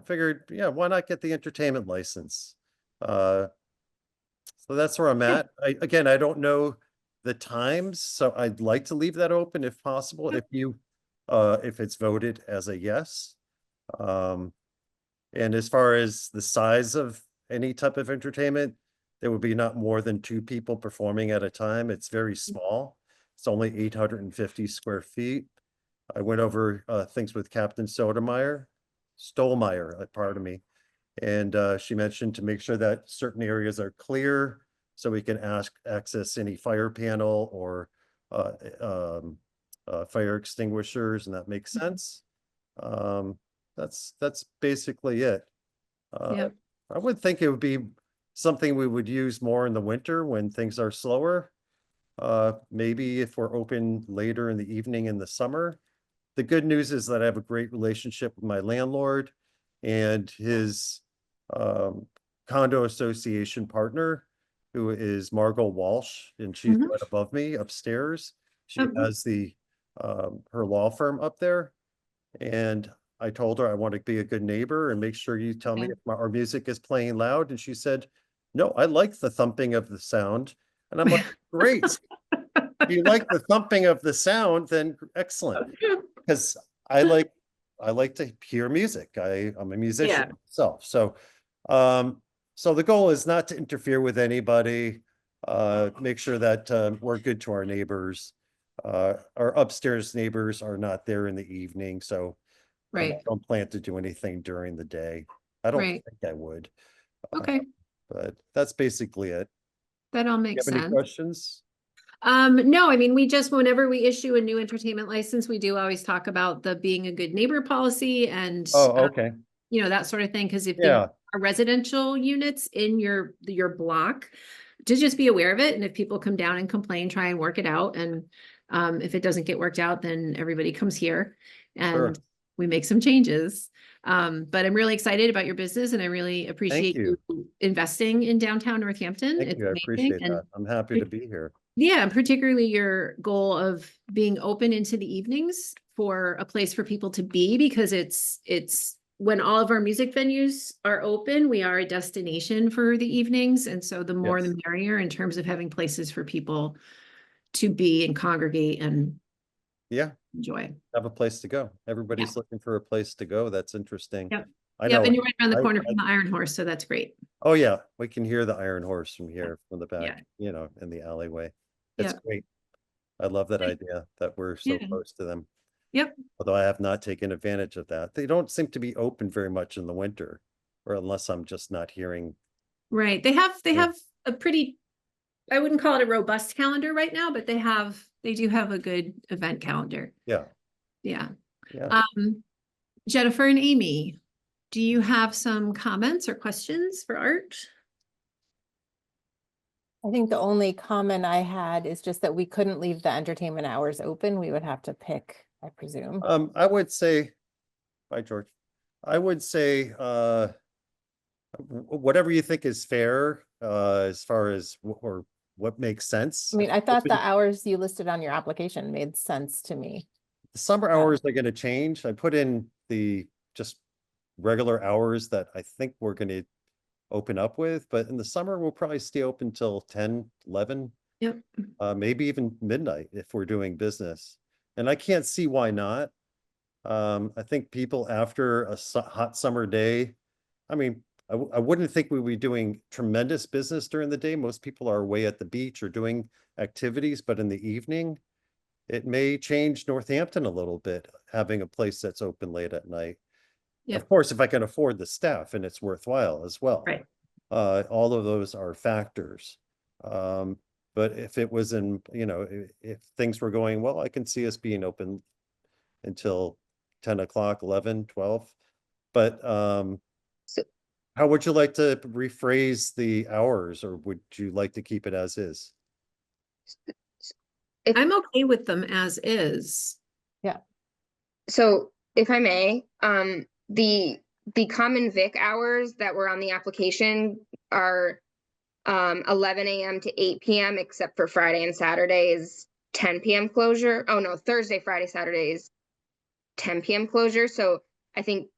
figured, why not get the entertainment license? So that's where I'm at. I don't know the times, so I'd like to leave that open if possible, if it's voted as a yes. And as far as the size of any type of entertainment, there would be not more than 2 people performing at a time. It's very small. It's only 850 square feet. I went over things with Captain Stolmeyer, pardon me. And she mentioned to make sure that certain areas are clear so we can access any fire panel or fire extinguishers, and that makes sense. That's basically it. I would think it would be something we would use more in the winter when things are slower. Maybe if we're open later in the evening in the summer. The good news is that I have a great relationship with my landlord and his condo association partner, who is Margot Walsh, and she's right above me upstairs. She has her law firm up there. And I told her I want to be a good neighbor and make sure you tell me if our music is playing loud. And she said, no, I like the thumping of the sound. And I'm like, great. If you like the thumping of the sound, then excellent. Because I like to hear music. I'm a musician myself. So the goal is not to interfere with anybody, make sure that we're good to our neighbors. Our upstairs neighbors are not there in the evening, so I don't plan to do anything during the day. I don't think I would. But that's basically it. That all makes sense. Any questions? No, I mean, whenever we issue a new entertainment license, we do always talk about the being a good neighbor policy and that sort of thing. Because if there are residential units in your block, to just be aware of it. And if people come down and complain, try and work it out. And if it doesn't get worked out, then everybody comes here and we make some changes. But I'm really excited about your business and I really appreciate you investing in downtown Northampton. Thank you. I appreciate that. I'm happy to be here. Yeah, and particularly your goal of being open into the evenings for a place for people to be, because it's when all of our music venues are open, we are a destination for the evenings. And so the more the merrier in terms of having places for people to be and congregate and enjoy. Have a place to go. Everybody's looking for a place to go. That's interesting. I know. And you're right around the corner from the Iron Horse, so that's great. Oh yeah, we can hear the Iron Horse from here, from the back, in the alleyway. It's great. I love that idea that we're so close to them. Although I have not taken advantage of that. They don't seem to be open very much in the winter, or unless I'm just not hearing. Right. They have a pretty, I wouldn't call it a robust calendar right now, but they do have a good event calendar. Yeah. Yeah. Yeah. Jennifer and Amy, do you have some comments or questions for Art? I think the only comment I had is just that we couldn't leave the entertainment hours open. We would have to pick, I presume. I would say, bye, George. I would say, whatever you think is fair, as far as or what makes sense. I mean, I thought the hours you listed on your application made sense to me. The summer hours are going to change. I put in the just regular hours that I think we're going to open up with, but in the summer, we'll probably stay open till 10, 11, Yep. maybe even midnight if we're doing business. And I can't see why not. I think people after a hot summer day, I mean, I wouldn't think we'd be doing tremendous business during the day. Most people are away at the beach or doing activities, but in the evening, it may change Northampton a little bit, having a place that's open late at night. Yep. Of course, if I can afford the staff and it's worthwhile as well. Right. All of those are factors. But if it was in, if things were going well, I can see us being open until 10 o'clock, 11, 12. But how would you like to rephrase the hours, or would you like to keep it as is? I'm okay with them as is. Yeah. So if I may, the common vic hours that were on the application are 11 a.m. to 8 p.m. except for Friday and Saturday is 10 p.m. closure. Oh no, Thursday, Friday, Saturday is 10 p.m. closure. So I think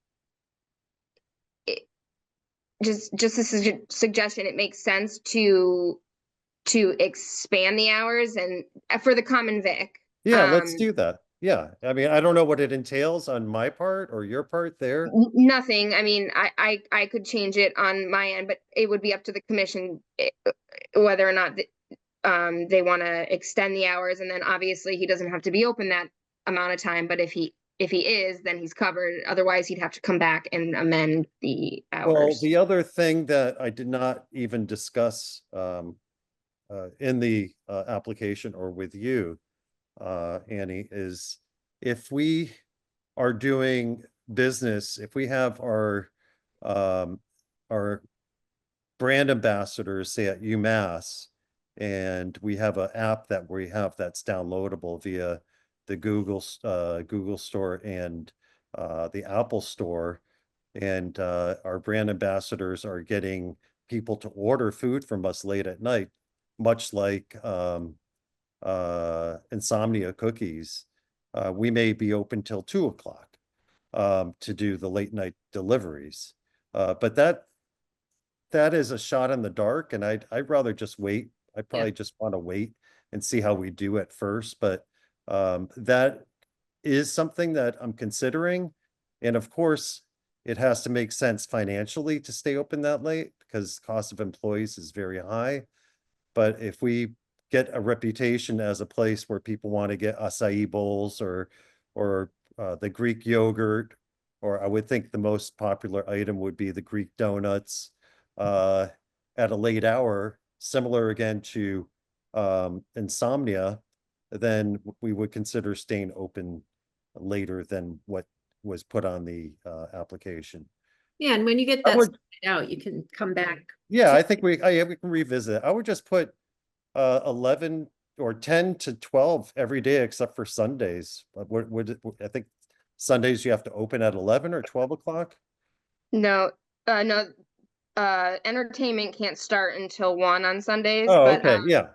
just a suggestion, it makes sense to expand the hours and for the common vic. Yeah, let's do that. Yeah, I mean, I don't know what it entails on my part or your part there. Nothing. I mean, I could change it on my end, but it would be up to the commission whether or not they want to extend the hours. And then obviously he doesn't have to be open that amount of time, but if he is, then he's covered. Otherwise, he'd have to come back and amend the hours. Well, the other thing that I did not even discuss in the application or with you, Annie, is if we are doing business, if we have our brand ambassadors, say at UMass, and we have an app that we have that's downloadable via the Google Store and the Apple Store, and our brand ambassadors are getting people to order food from us late at night, much like Insomnia Cookies, we may be open till 2 o'clock to do the late night deliveries. But that is a shot in the dark, and I'd rather just wait. I probably just want to wait and see how we do at first. But that is something that I'm considering. And of course, it has to make sense financially to stay open that late because cost of employees is very high. But if we get a reputation as a place where people want to get acai bowls or the Greek yogurt, or I would think the most popular item would be the Greek donuts at a late hour, similar again to Insomnia, then we would consider staying open later than what was put on the application. Yeah, and when you get that sorted out, you can come back. Yeah, I think we can revisit. I would just put 11 or 10 to 12 every day except for Sundays. I think Sundays you have to open at 11 or 12 o'clock? No, entertainment can't start until 1 on Sundays. Oh, but, okay, yeah.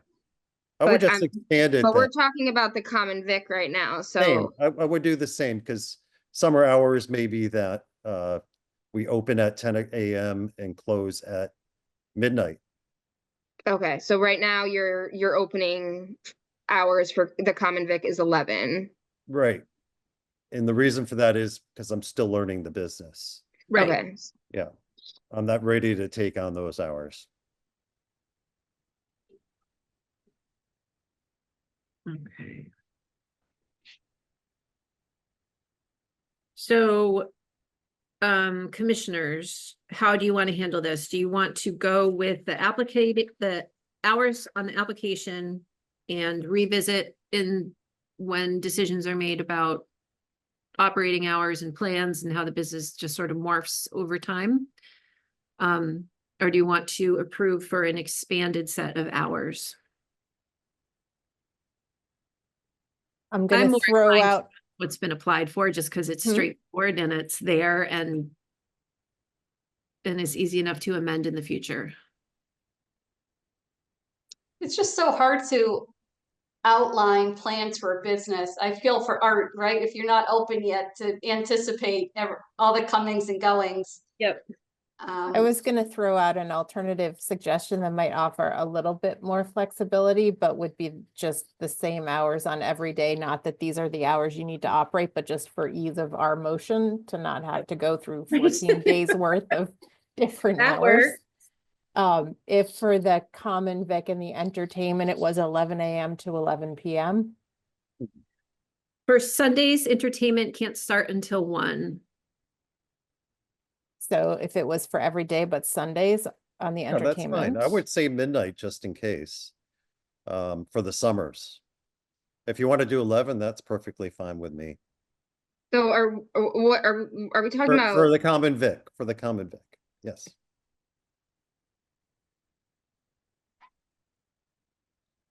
I would just expand it. But we're talking about the common vic right now, so. Same. I would do the same because summer hours may be that we open at 10 a.m. and close at midnight. Okay, so right now your opening hours for the common vic is 11. Right. And the reason for that is because I'm still learning the business. Right. Okay. Yeah. I'm not ready to take on those hours. Okay. So, commissioners, how do you want to handle this? Do you want to go with the hours on the application and revisit when decisions are made about operating hours and plans and how the business just sort of morphs over time? Or do you want to approve for an expanded set of hours? I'm I'm gonna more throw inclined out, what's been applied for, just because it's Hmm. straightforward and it's there and it's easy enough to amend in the future. It's just so hard to outline plans for a business. I feel for art, right? If you're not open yet to anticipate all the comings and goings. Yep. I was gonna throw out an alternative suggestion that might offer a little bit more flexibility, but would be just the same hours on every day. Not that these are the hours you need to operate, but just for ease of our motion to not have to go through 14 days worth of different That hours. works. If for the common vic and the entertainment, it was 11 a.m. to 11 p.m. For Sundays, entertainment can't start until 1. So if it was for every day but Sundays on the No, that's fine. I entertainment. would say midnight just in case, for the summers. If you want to do 11, that's perfectly fine with me. So what are we talking For about? the common vic, yes.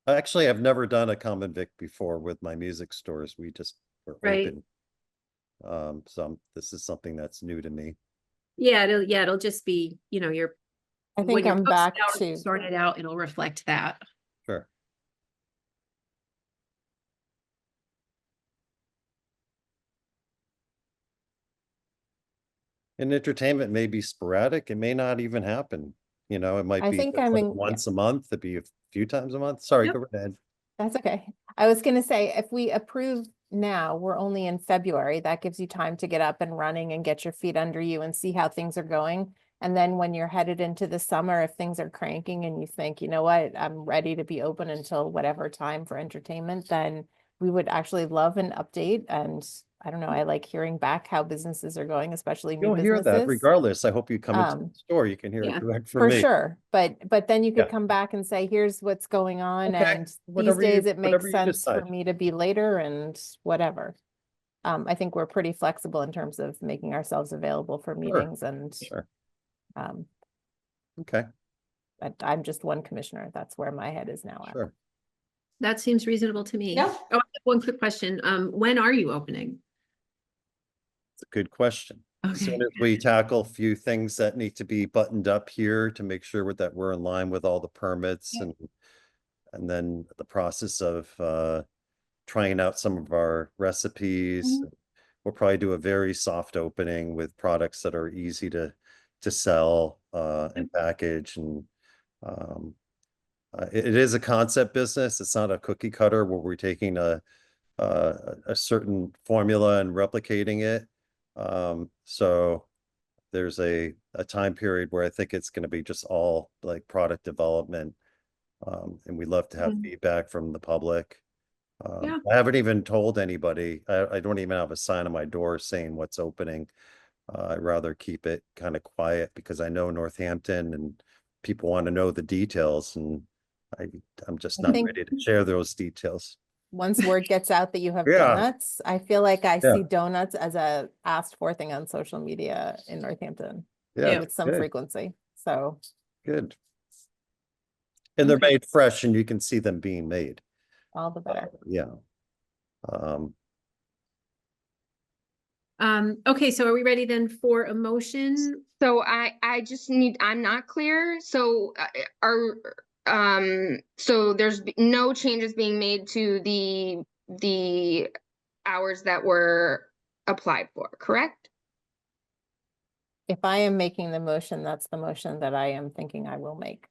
Actually, I've never done a common vic before with my music stores. We just were Right. open. So this is something that's new to me. Yeah, it'll just be, your I when think your I'm post back hours to, sorted out, it'll reflect that. Sure. And entertainment may be sporadic. It may not even happen. It might I be think just I'm like in, once a month. It'd be a few times a month. Sorry, Yep. go ahead. that's okay. I was gonna say, if we approve now, we're only in February, that gives you time to get up and running and get your feet under you and see how things are going. And then when you're headed into the summer, if things are cranking and you think, you know what, I'm ready to be open until whatever time for entertainment, then we would actually love an update. And I don't know, I like hearing back how businesses are going, especially new You'll hear that businesses. regardless. I hope you come into the store. You can hear yeah, it direct from For me. sure, but then you could Yeah. come back and say, here's what's going on, Okay, and these whatever days you- it makes whatever you sense for decide. me to be later and whatever. I think we're pretty flexible in terms of making ourselves available for meetings and, Sure. um, Okay, but I'm just one commissioner. That's where my head is now at. sure. that seems reasonable to me. Yeah. Oh, I have one quick question. When are you opening? It's a good question. As Okay. soon as we tackle a few things that need to be buttoned up here to make sure that we're in line with all the permits Yeah. and then the process of trying out some of our recipes. Mhm. We'll probably do a very soft opening with products that are easy to sell and package. And it is a concept business. It's not a cookie cutter where we're taking a certain formula and replicating it. So there's a time period where I think it's going to be just all like product development. And we love to have Mhm. feedback from the public. Yeah. I haven't even told anybody. I don't even have a sign on my door saying what's opening. I'd rather keep it kind of quiet because I know Northampton and people want to know the details, and I'm just I not think- ready to share those details. Once word gets out that you have Yeah. donuts, I feel like I Yeah. see donuts as a asked for thing on social media in Northampton Yeah, with some good, frequency. So good. And they're Okay. made fresh and you can see them being made. all the better. Yeah. Okay, so are we ready then for a motion? So I just need, I'm not clear. So so there's no changes being made to the hours that were applied for, correct? If I am making the motion, that's the motion that I am thinking I will make.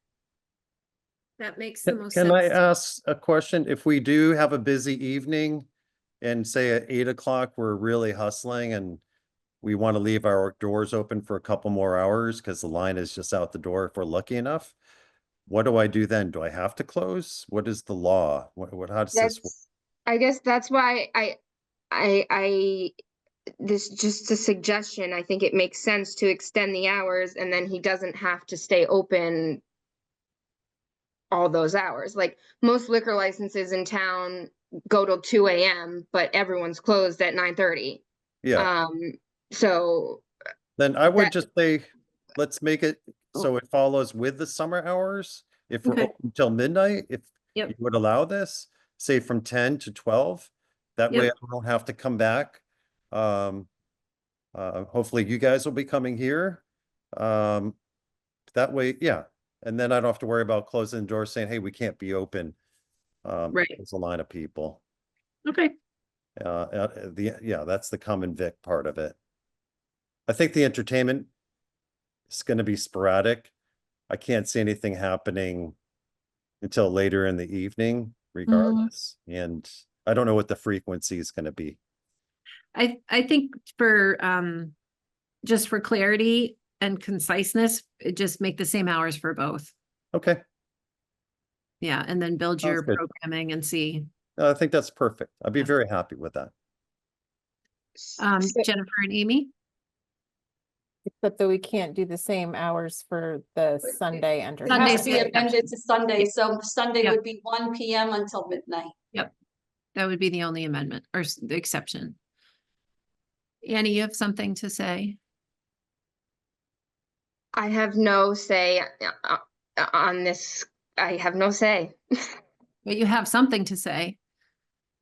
That makes the most Can I sense. ask a question? If we do have a busy evening and say at 8 o'clock, we're really hustling and we want to leave our doors open for a couple more hours because the line is just out the door if we're lucky enough. What do I do then? Do I have to close? What is the law? How does this work? I guess that's why this just a suggestion. I think it makes sense to extend the hours and then he doesn't have to stay open all those hours. Like most liquor licenses in town go till 2 a.m., but everyone's closed at 9:30. Yeah, So then I would that- just say, let's make it so it follows with the summer hours. If we're Okay. open till midnight, if Yep. you would allow this, say from 10 to 12. That way Yep. I don't have to come back. Hopefully you guys will be coming here. That way, yeah. And then I don't have to worry about closing the door saying, hey, we can't be open. Right. There's a line of people. Okay. Yeah, that's the common vic part of it. I think the entertainment is going to be sporadic. I can't see anything happening until later in the evening, regardless. And I don't know what the frequency is going to be. I think for just for clarity and conciseness, just make the same hours for both. Okay, Yeah, and then build Sounds your good. programming and see. I think that's perfect. I'd be Yeah. very happy with that. so- Jennifer and Amy. Except that we can't do the same hours for the Sunday It entertainment. has to be Sunday's the amended to Sunday, so Sunday Yeah. would be 1 PM until midnight. That would be the only amendment or the exception. Annie, you have something to say? I have no say on this. I have no say, But you have something to say.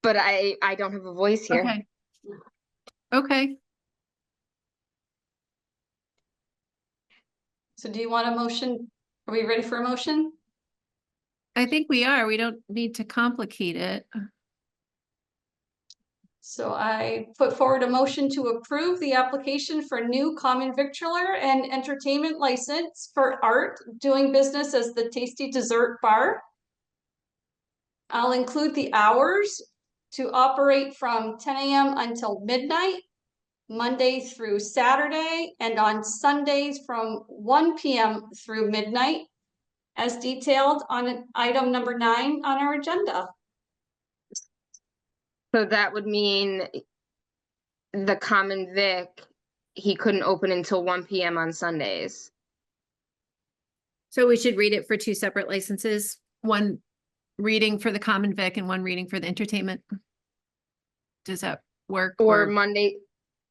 but I don't have a voice here. Okay. Okay. So do you want a motion? Are we ready for a motion? I think we are. We don't need to complicate it. So I put forward a motion to approve the application for new common victualler and entertainment license for Art doing business as the Tasty Dessert Bar. I'll include the hours to operate from 10 AM until midnight, Monday through Saturday, and on Sundays from 1 PM through midnight, as detailed on item number 9 on our agenda. So that would mean the common vic, he couldn't open until 1 PM on Sundays. So we should read it for two separate licenses, one reading for the common vic and one reading for the entertainment. Does that work? Or Monday,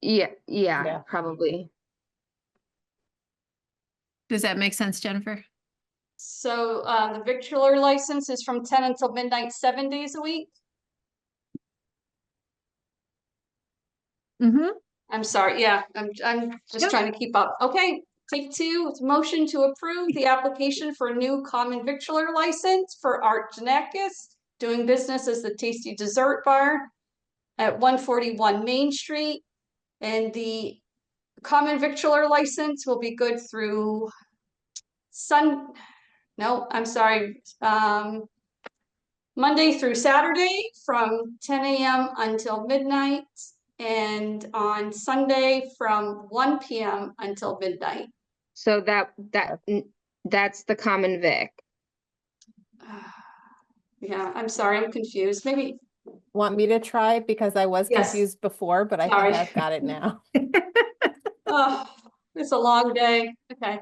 yeah, probably. Does that make sense, Jennifer? So the victualler license is from 10 until midnight, 7 days a week. Mm-hmm. I'm sorry, yeah, I'm just Yep. trying to keep up. Okay, take two, it's motion to approve the application for a new common victualler license for Art Janakis, doing business as the Tasty Dessert Bar at 141 Main Street. And the common victualler license will be good through Monday through Saturday from 10 AM until midnight, and on Sunday from 1 PM until midnight. So that's the common vic. Yeah, I'm sorry, I'm confused. Maybe, Want me to try? Because I was Yes. confused before, but I Sorry. think I've got it now. oh, it's a long day. Okay.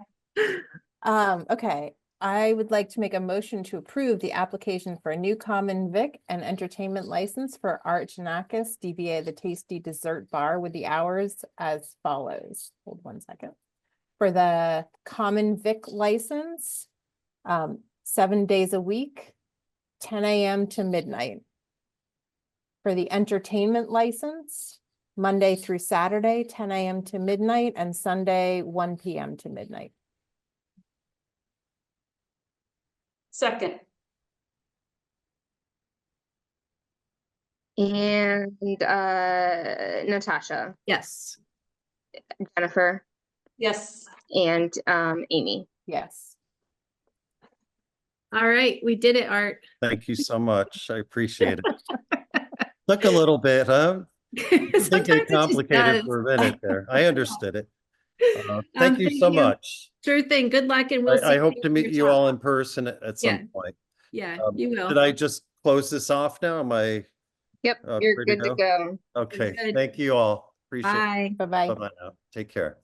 Okay, I would like to make a motion to approve the application for a new common vic and entertainment license for Art Janakis, DBA The Tasty Dessert Bar, with the hours as follows. Hold 1 second. For the common vic license, 7 days a week, 10 AM to midnight. For the entertainment license, Monday through Saturday, 10 AM to midnight, and Sunday, 1 PM to midnight. Second. And Natasha, Yes. Jennifer, Yes. and Amy. Yes. All right, we did it, Art. Thank you so much. I appreciate it. Took a little bit, huh? Think Sometimes it it just complicated does. for a minute there. I understood it. Thank you Thank so you. much. Sure thing. Good luck, and we'll see. I hope you to in meet your you shop. all in person at Yeah. some point. Yeah, you will. Did I just close this off now? Am I Yep, you're free to good to go? go. Okay, Good. thank you all. Appreciate it. Bye. Bye-bye. Bye-bye now. Take care.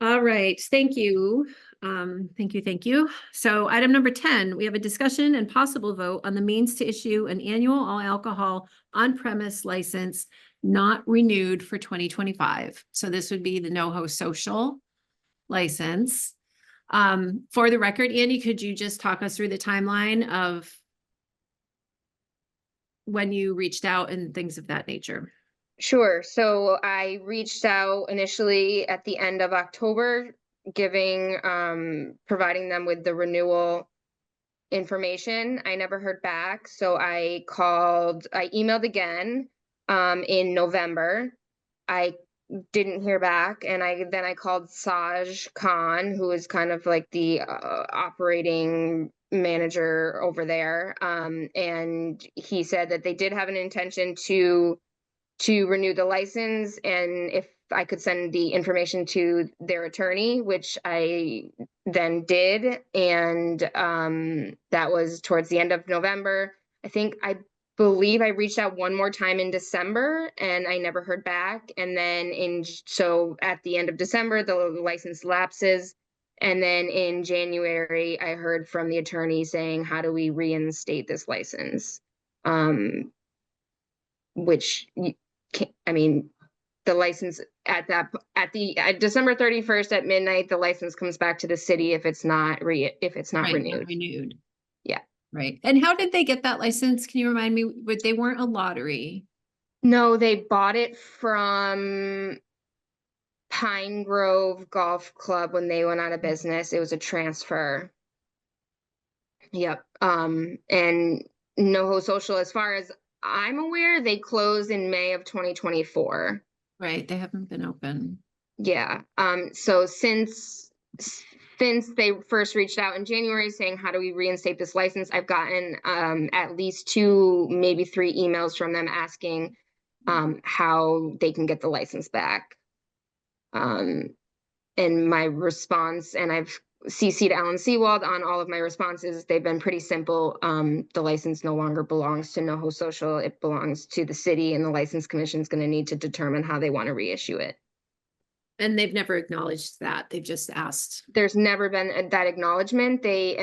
All right, thank you. Thank you. So item number 10, we have a discussion and possible vote on the means to issue an annual all alcohol on-premise license not renewed for 2025. So this would be the NoHo Social license. For the record, Andy, could you just talk us through the timeline of when you reached out and things of that nature? Sure. So I reached out initially at the end of October, providing them with the renewal information. I never heard back. So I emailed again in November. I didn't hear back. And I called Saj Khan, who is kind of like the operating manager over there. And he said that they did have an intention to renew the license, and if I could send the information to their attorney, which I then did. And that was towards the end of November. I believe I reached out one more time in December and I never heard back. And then so at the end of December, the license lapses. And then in January, I heard from the attorney saying, how do we reinstate this license? Which, I mean, the license at December 31st at midnight, the license comes back to the city if it's not Right, not renewed. renewed. Yeah. Right. And how did they get that license? Can you remind me? But they weren't a lottery. No, they bought it from Pine Grove Golf Club when they went out of business. It was a transfer. Yep. And NoHo Social, as far as I'm aware, they closed in May of 2024. Right. They haven't been open. Yeah. So since they first reached out in January saying, how do we reinstate this license? I've gotten at least 2, maybe 3 emails from them asking how they can get the license back. And my response, and I've CC'd Alan Seawald on all of my responses, they've been pretty simple. The license no longer belongs to NoHo Social. It belongs to the city, and the license commission is going to need to determine how they want to reissue it. And they've never acknowledged that. They've just asked. There's never been that acknowledgement. The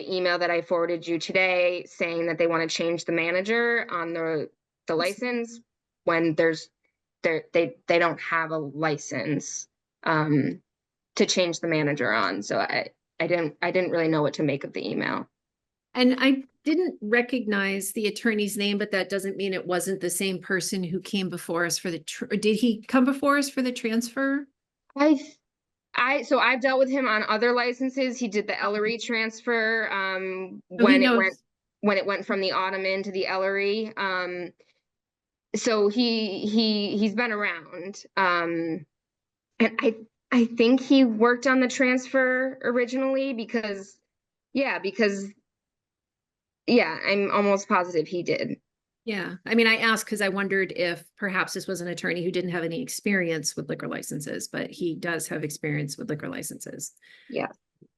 email that I forwarded you today saying that they want to change the manager on the license when they don't have a license to change the manager on. So I didn't really know what to make of the email. And I didn't recognize the attorney's name, but that doesn't mean it wasn't the same person who came before us for did he come before us for the transfer? So I've dealt with him on other licenses. He did the Ellery transfer when it went from the Ottoman to the Ellery. So he's been around. And I think he worked on the transfer originally because I'm almost positive he did. Yeah. I mean, I asked because I wondered if perhaps this was an attorney who didn't have any experience with liquor licenses, but he does have experience with liquor licenses. Yeah.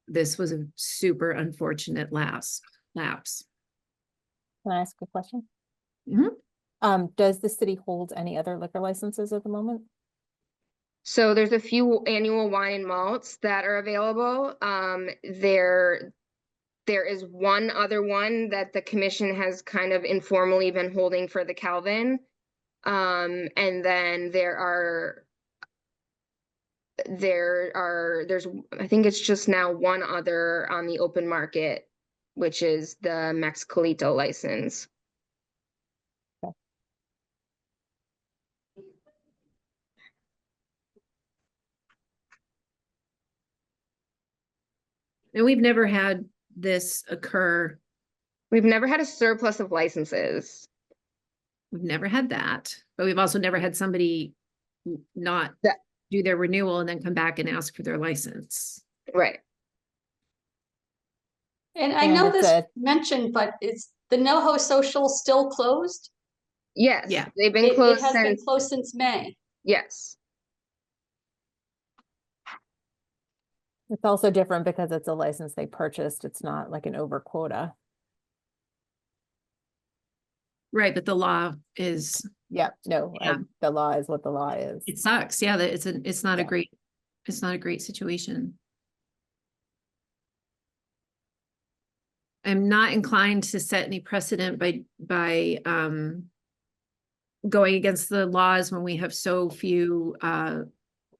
This was a super unfortunate lapse. Can I ask a question? Mm-hmm. Does the city hold any other liquor licenses at the moment? So there's a few annual wine and malts that are available. There is one other one that the commission has kind of informally been holding for the Calvin. And then there's I think it's just now one other on the open market, which is the Mexicalito license. Okay. And we've never had this occur. We've never had a surplus of licenses. We've never had that, but we've also never had somebody not do their renewal and then come back and ask for their license. Right. And I know this mentioned, but is the NoHo Social still closed? Yes. Yeah. They've been closed It has been closed since May. Yes. It's also different because it's a license they purchased. It's not like an over quota. Right, but the law is. Yeah, no, the law is what the law is. It sucks. Yeah, that it's not a great situation. I'm not inclined to set any precedent by going against the laws when we have so few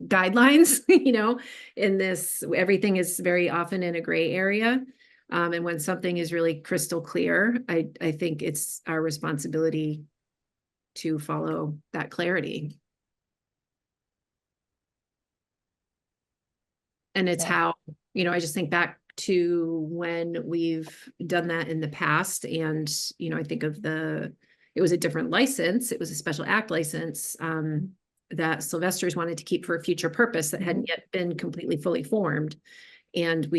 guidelines, you know, in this, everything is very often in a gray area. And when something is really crystal clear, I think it's our responsibility to follow that clarity. And it's Yeah. how, you know, I just think back to when we've done that in the past. And, you know, I think of it was a different license. It was a special act license that Sylvester's wanted to keep for a future purpose that hadn't yet been completely fully formed. And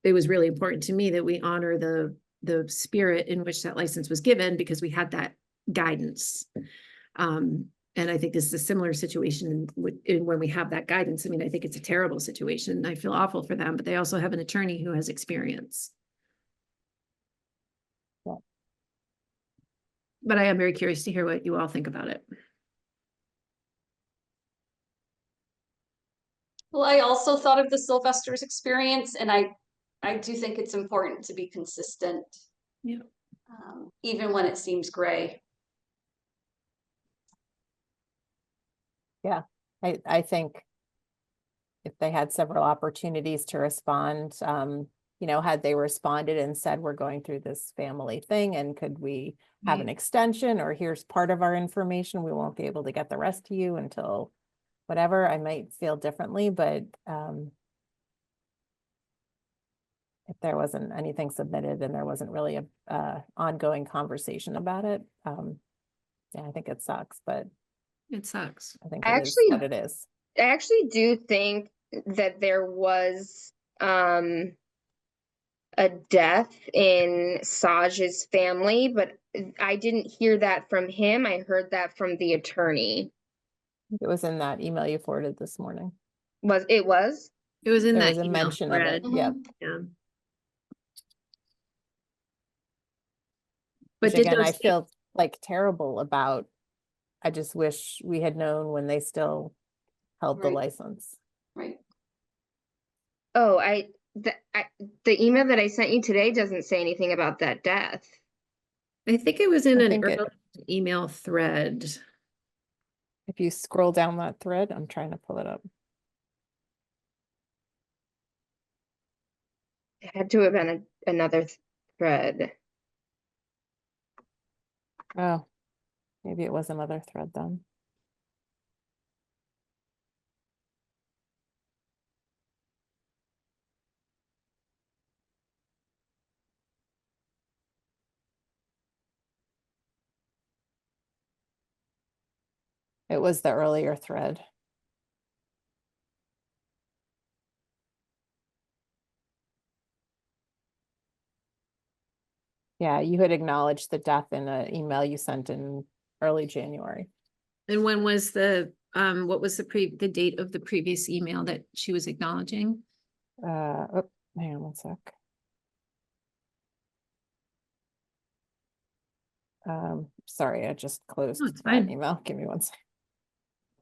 it was really important to me that we honor the spirit in which that license was given, because we had that guidance. And I think this is a similar situation when we have that guidance. I mean, I think it's a terrible situation. I feel awful for them, but they also have an attorney who has experience. Yeah. But I am very curious to hear what you all think about it. Well, I also thought of the Sylvester's experience, and I do think it's important to be consistent. Yeah. Even when it seems gray. Yeah, I think if they had several opportunities to respond, you know, had they responded and said, we're going through this family thing, and could we have an extension, or here's part of our information, we won't be able to get the rest to you until whatever, I might feel differently, but if there wasn't anything submitted and there wasn't really a ongoing conversation about it, yeah, I think it sucks, but it sucks. I think I it is what it is. I actually do think that there was a death in Saj's family, but I didn't hear that from him. I heard that from the attorney. It was in that email you forwarded this morning. It was in There that was a email mention of it. thread. Yep. Yeah. Which But did again, I those feel like terrible about. I just wish we had known when they still held the Right. license. Right. Oh, the email that I sent you today doesn't say anything about that death. I think it was in I an think it- early email thread. If you scroll down that thread, I'm trying to pull it up. It had to have been another thread. Oh, maybe it was another thread then. It was the earlier thread. Yeah, you had acknowledged the death in an email you sent in early January. And when was what was the date of the previous email that she was acknowledging? Oh, hang on one sec. Sorry, I just closed No, it's that fine. email. Give me one sec.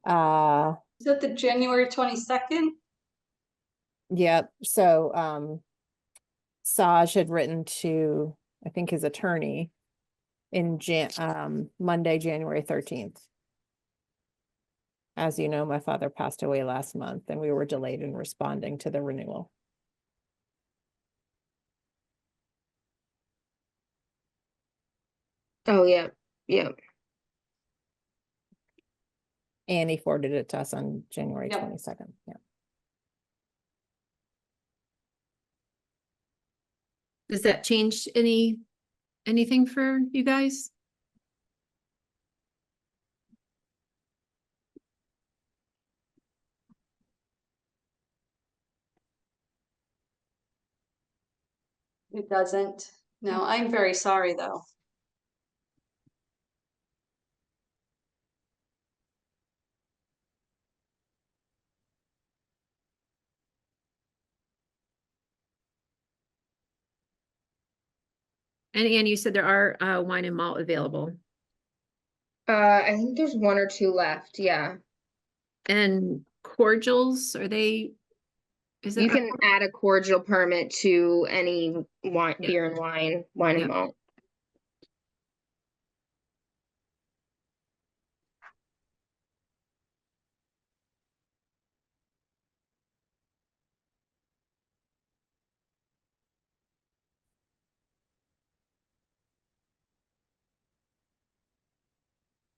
Is that the January 22nd? Yeah, so Saj had written to, I think, his attorney in Monday, January 13th. As you know, my father passed away last month and we were delayed in responding to the renewal. Oh, yeah. Yeah. And he forwarded it to us on January Yep. 22nd. Yeah. Does that change anything for you guys? It doesn't. No, I'm very sorry though. And Anne, you said there are wine and malt available. I think there's one or two left. Yeah. And cordials, is You it? can add a cordial permit to any wine, Yeah. beer and wine Yeah. and malt.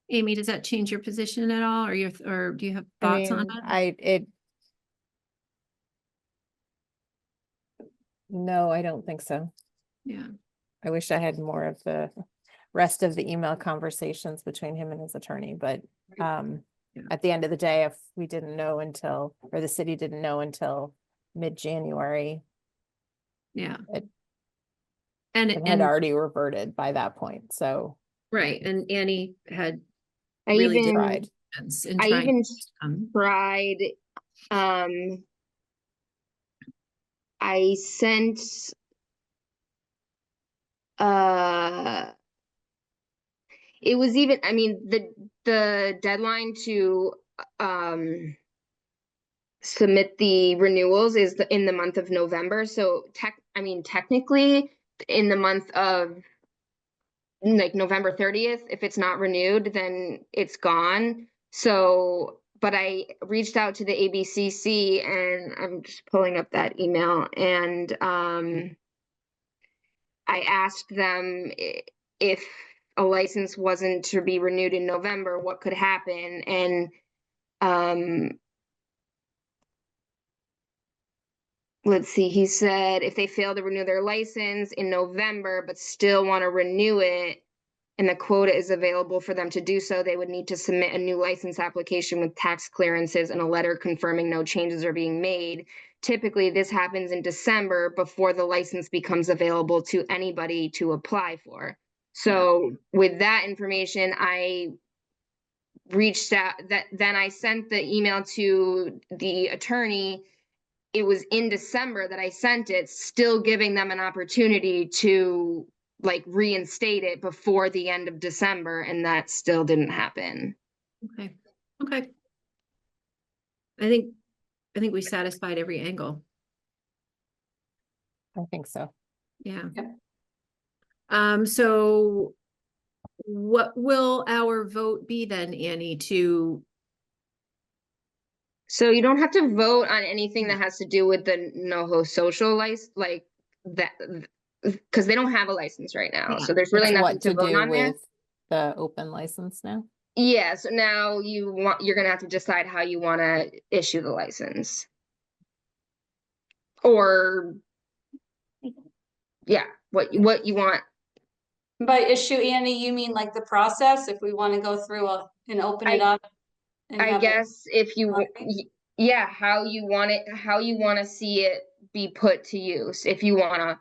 Amy, does that change your position at all, or or do you have I thoughts on mean, it? No, I don't think so. Yeah, I wish I had more of the rest of the email conversations between him and his attorney, but at the end of the day, if we didn't know until, or the city didn't know until mid-January, yeah. It- And, it had already reverted by that point, so. right, and Annie had I really even tried. in I trying even to tried, I sent, it was even, I mean, the deadline to, submit the renewals is in the month of November, so technically, in the month of like November 30th, if it's not renewed, then it's gone. So, but I reached out to the ABCC, and I'm just pulling up that email, and I asked them if a license wasn't to be renewed in November, what could happen? And let's see, he said if they fail to renew their license in November but still want to renew it and the quota is available for them to do so, they would need to submit a new license application with tax clearances and a letter confirming no changes are being made. Typically, this happens in December before the license becomes available to anybody to apply for. So with that information, I reached out, then I sent the email to the attorney. It was in December that I sent it, still giving them an opportunity to like reinstate it before the end of December, and that still didn't happen. Okay, okay. I think we satisfied every angle. I think so. Yeah. Yep. So what will our vote be then, Annie, to? So you don't have to vote on anything that has to do with the NoHo social license, like that, because they don't have a license right now. So there's really It's nothing what to to vote do on there. with the open license now. Yeah, so now you're gonna have to decide how you want to issue the license. Or yeah, what you want. By issue, Annie, you mean like the process, if we want to go through and open it up? and I have it- guess if you, yeah, how you want it, how you want to see it be put to use. If you want to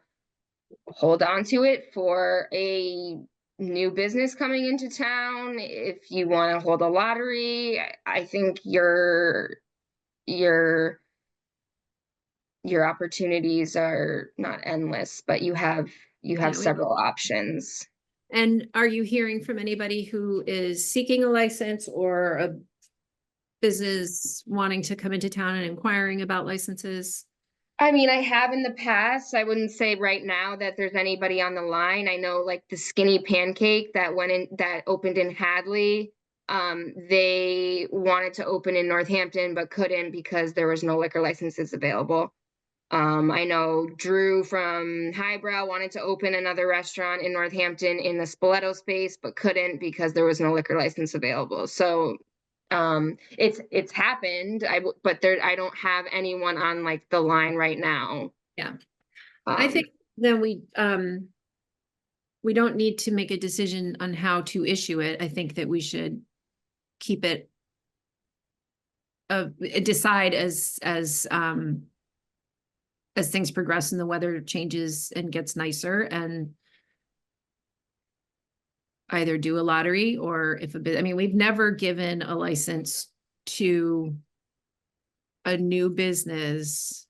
hold on to it for a new business coming into town, if you want to hold a lottery, I think your opportunities are not endless, but you have several options. And are you hearing from anybody who is seeking a license or a business wanting to come into town and inquiring about licenses? I mean, I have in the past. I wouldn't say right now that there's anybody on the line. I know like the Skinny Pancake that opened in Hadley. They wanted to open in Northampton but couldn't because there was no liquor licenses available. I know Drew from Highbrow wanted to open another restaurant in Northampton in the Spoleto space, but couldn't because there was no liquor license available. So it's happened. I don't have anyone on like the line right now. Yeah. I think then we don't need to make a decision on how to issue it. I think that we should keep it decide as things progress and the weather changes and gets nicer, and either do a lottery or if I mean, we've never given a license to a new business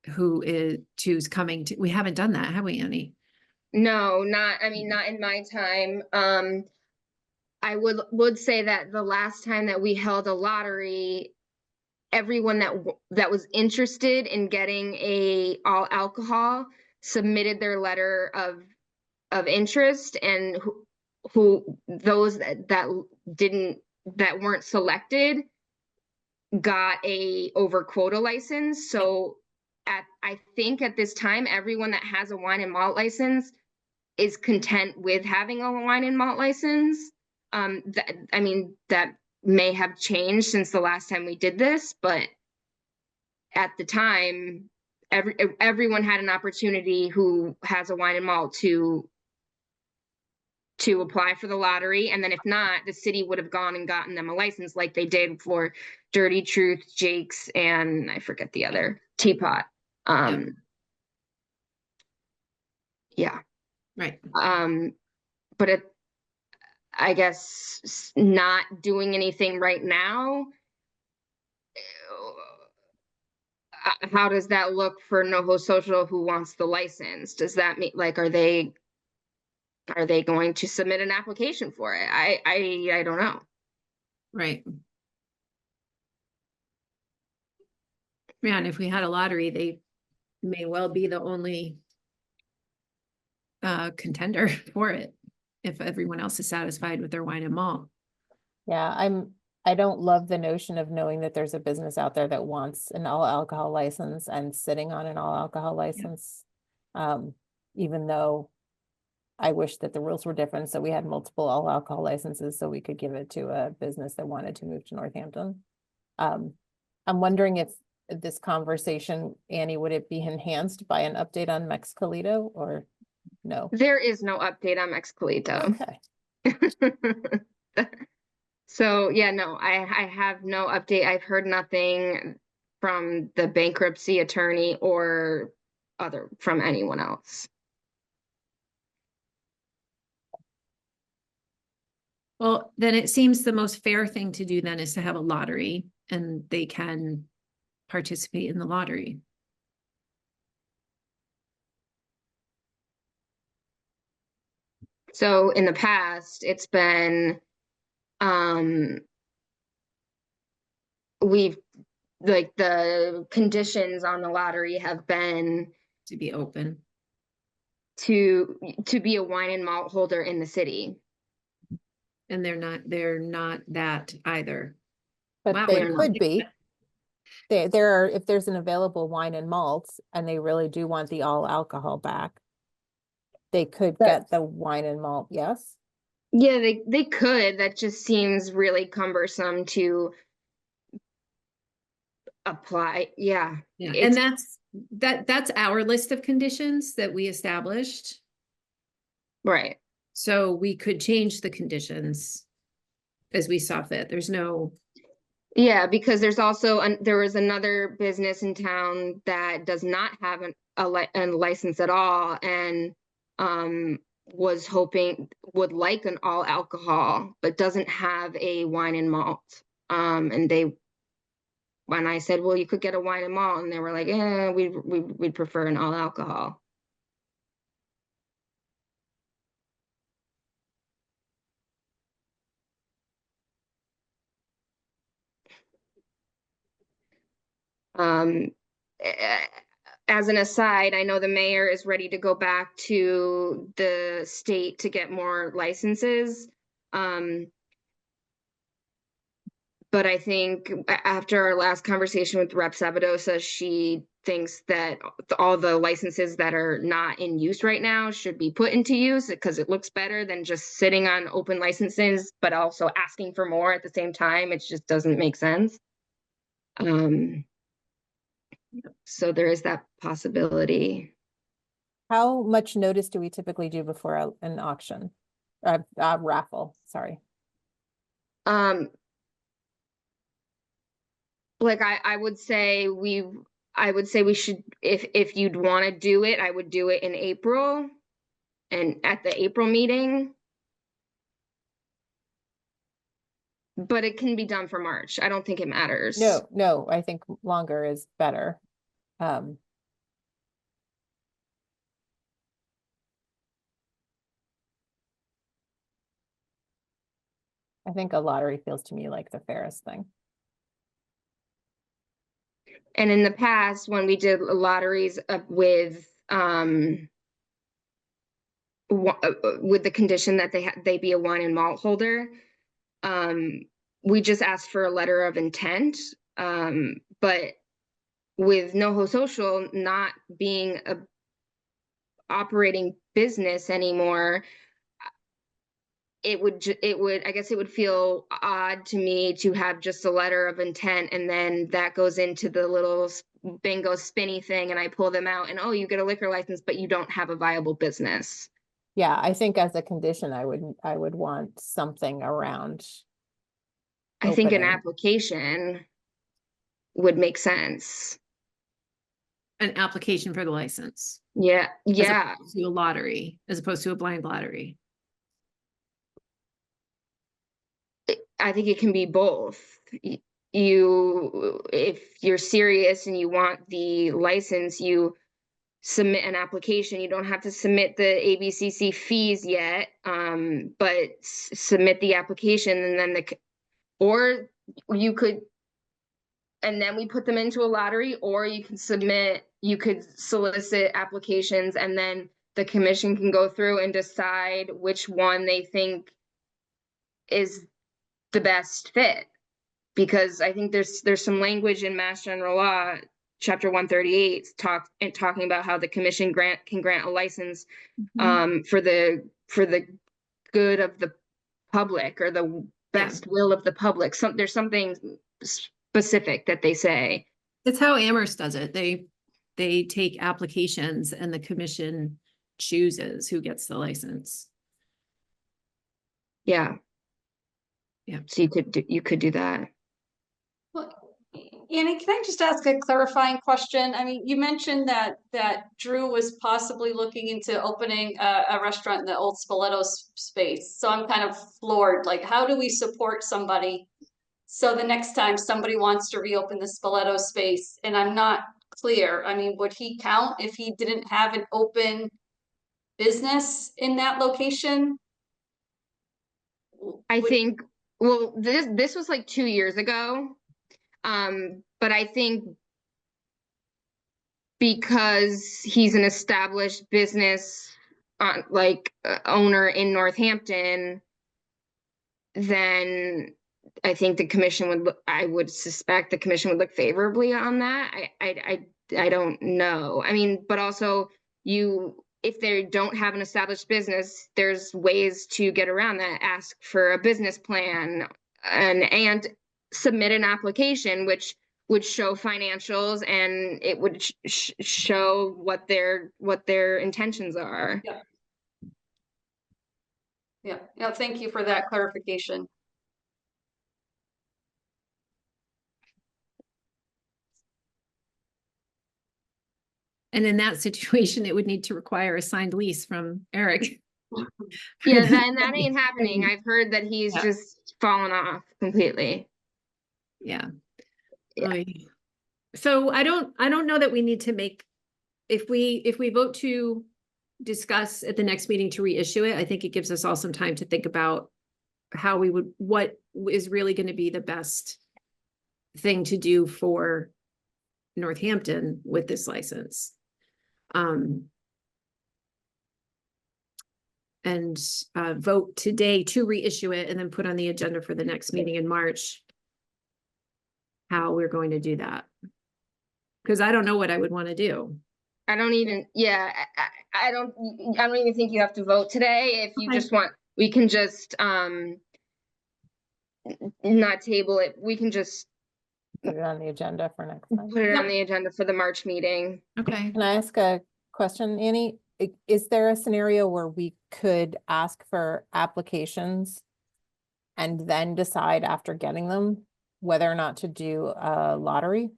who's coming to, we haven't done that, have we, Annie? No, not in my time. I would say that the last time that we held a lottery, everyone that was interested in getting a all alcohol submitted their letter of interest, and who those that weren't selected got a over quota license. So I think at this time, everyone that has a wine and malt license is content with having a wine and malt license. That may have changed since the last time we did this, but at the time, everyone had an opportunity who has a wine and malt to apply for the lottery. And then if not, the city would have gone and gotten them a license like they did for Dirty Truth, Jake's, and I forget the other, Teapot. Yeah. Right. But I guess not doing anything right now. How does that look for NoHo Social who wants the license? Does that mean, like, are they going to submit an application for it? I don't know. Right. Yeah, and if we had a lottery, they may well be the only contender for it if everyone else is satisfied with their wine and malt. Yeah, I don't love the notion of knowing that there's a business out there that wants an all alcohol license and sitting on an all alcohol license. Even though I wish that the rules were different, so we had multiple all alcohol licenses, so we could give it to a business that wanted to move to Northampton. I'm wondering if this conversation, Annie, would it be enhanced by an update on Mexicalito or no? There is no update on Mexicalito. Okay. So yeah, no, I have no update. I've heard nothing from the bankruptcy attorney or from anyone else. Well, then it seems the most fair thing to do then is to have a lottery and they can participate in the lottery. So in the past, it's been, the conditions on the lottery have been to be open, to be a wine and malt holder in the city. And they're not that either. But Wow, they they're could not. be. There are, if there's an available wine and malts and they really do want the all alcohol back, they could get the wine and malt, yes? Yeah, they could. That just seems really cumbersome to apply. Yeah. Yeah, and that's our list of conditions that we established. Right. So we could change the conditions as we saw fit. There's no. Yeah, because there's also there was another business in town that does not have a license at all, and would like an all alcohol, but doesn't have a wine and malt. And when I said, well, you could get a wine and malt, and they were like, yeah, we'd prefer an all alcohol. As an aside, I know the mayor is ready to go back to the state to get more licenses. But I think after our last conversation with Rep. Sabadosa, she thinks that all the licenses that are not in use right now should be put into use because it looks better than just sitting on open licenses, but also asking for more at the same time. It just doesn't make sense. So there is that possibility. How much notice do we typically do before an auction? Raffle, sorry. Like I would say we should, if you'd want to do it, I would do it in April and at the April meeting. But it can be done for March. I don't think it matters. No, I think longer is better. I think a lottery feels to me like the fairest thing. And in the past, when we did lotteries with the condition that they be a wine and malt holder, we just asked for a letter of intent. But with NoHo Social not being operating business anymore, it would, I guess it would feel odd to me to have just a letter of intent and then that goes into the little bingo spinny thing and I pull them out and, oh, you get a liquor license, but you don't have a viable business. Yeah, I think as a condition, I would want something around. I think an opening. application would make sense. An application for the license. Yeah, yeah. As opposed to a lottery, as opposed to a blind lottery. I think it can be both. You, if you're serious and you want the license, you submit an application. You don't have to submit the ABCC fees yet, but submit the application and then or you could, and then we put them into a lottery, or you can solicit applications and then the commission can go through and decide which one they think is the best fit. Because I think there's some language in Mass General Law, Chapter 138, talking about how the commission can grant a license for the good of the public or the best will of the public. There's something specific that they say. It's how Amherst does it. They take applications and the commission chooses who gets the license. Yeah. Yeah. So you could do that. Well, Annie, can I just ask a clarifying question? I mean, you mentioned that Drew was possibly looking into opening a restaurant in the old Spoleto space. So I'm kind of floored. Like, how do we support somebody? So the next time somebody wants to reopen the Spoleto space, and I'm not clear, I mean, would he count if he didn't have an open business in that location? I think, well, this was like 2 years ago. But I think because he's an established business owner in Northampton, then I think the commission I would suspect the commission would look favorably on that. I don't know. I mean, but also if they don't have an established business, there's ways to get around that. Ask for a business plan and submit an application, which would show financials and it would show what their intentions are. Yeah. Thank you for that clarification. And in that situation, it would need to require a signed lease from Eric. Yeah, that ain't happening. I've heard that he's just fallen off completely. Yeah. So I don't know that we need to make, if we vote to discuss at the next meeting to reissue it, I think it gives us all some time to think about what is really going to be the best thing to do for Northampton with this license. And vote today to reissue it and then put on the agenda for the next meeting in March how we're going to do that. Because I don't know what I would want to do. I don't even think you have to vote today. If you just want, we can just not table it. We can just put it on the agenda for next time. Put it on the agenda for the March meeting. Okay. Can I ask a question, Annie? Is there a scenario where we could ask for applications and then decide after getting them whether or not to do a lottery?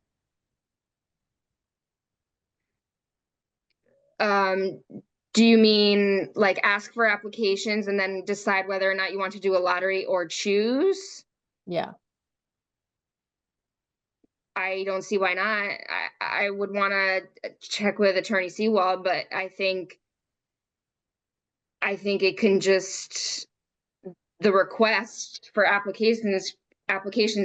Do you mean like ask for applications and then decide whether or not you want to do a lottery or choose? Yeah. I don't see why not. I would want to check with Attorney Seawald, but I think it can just, the request for applications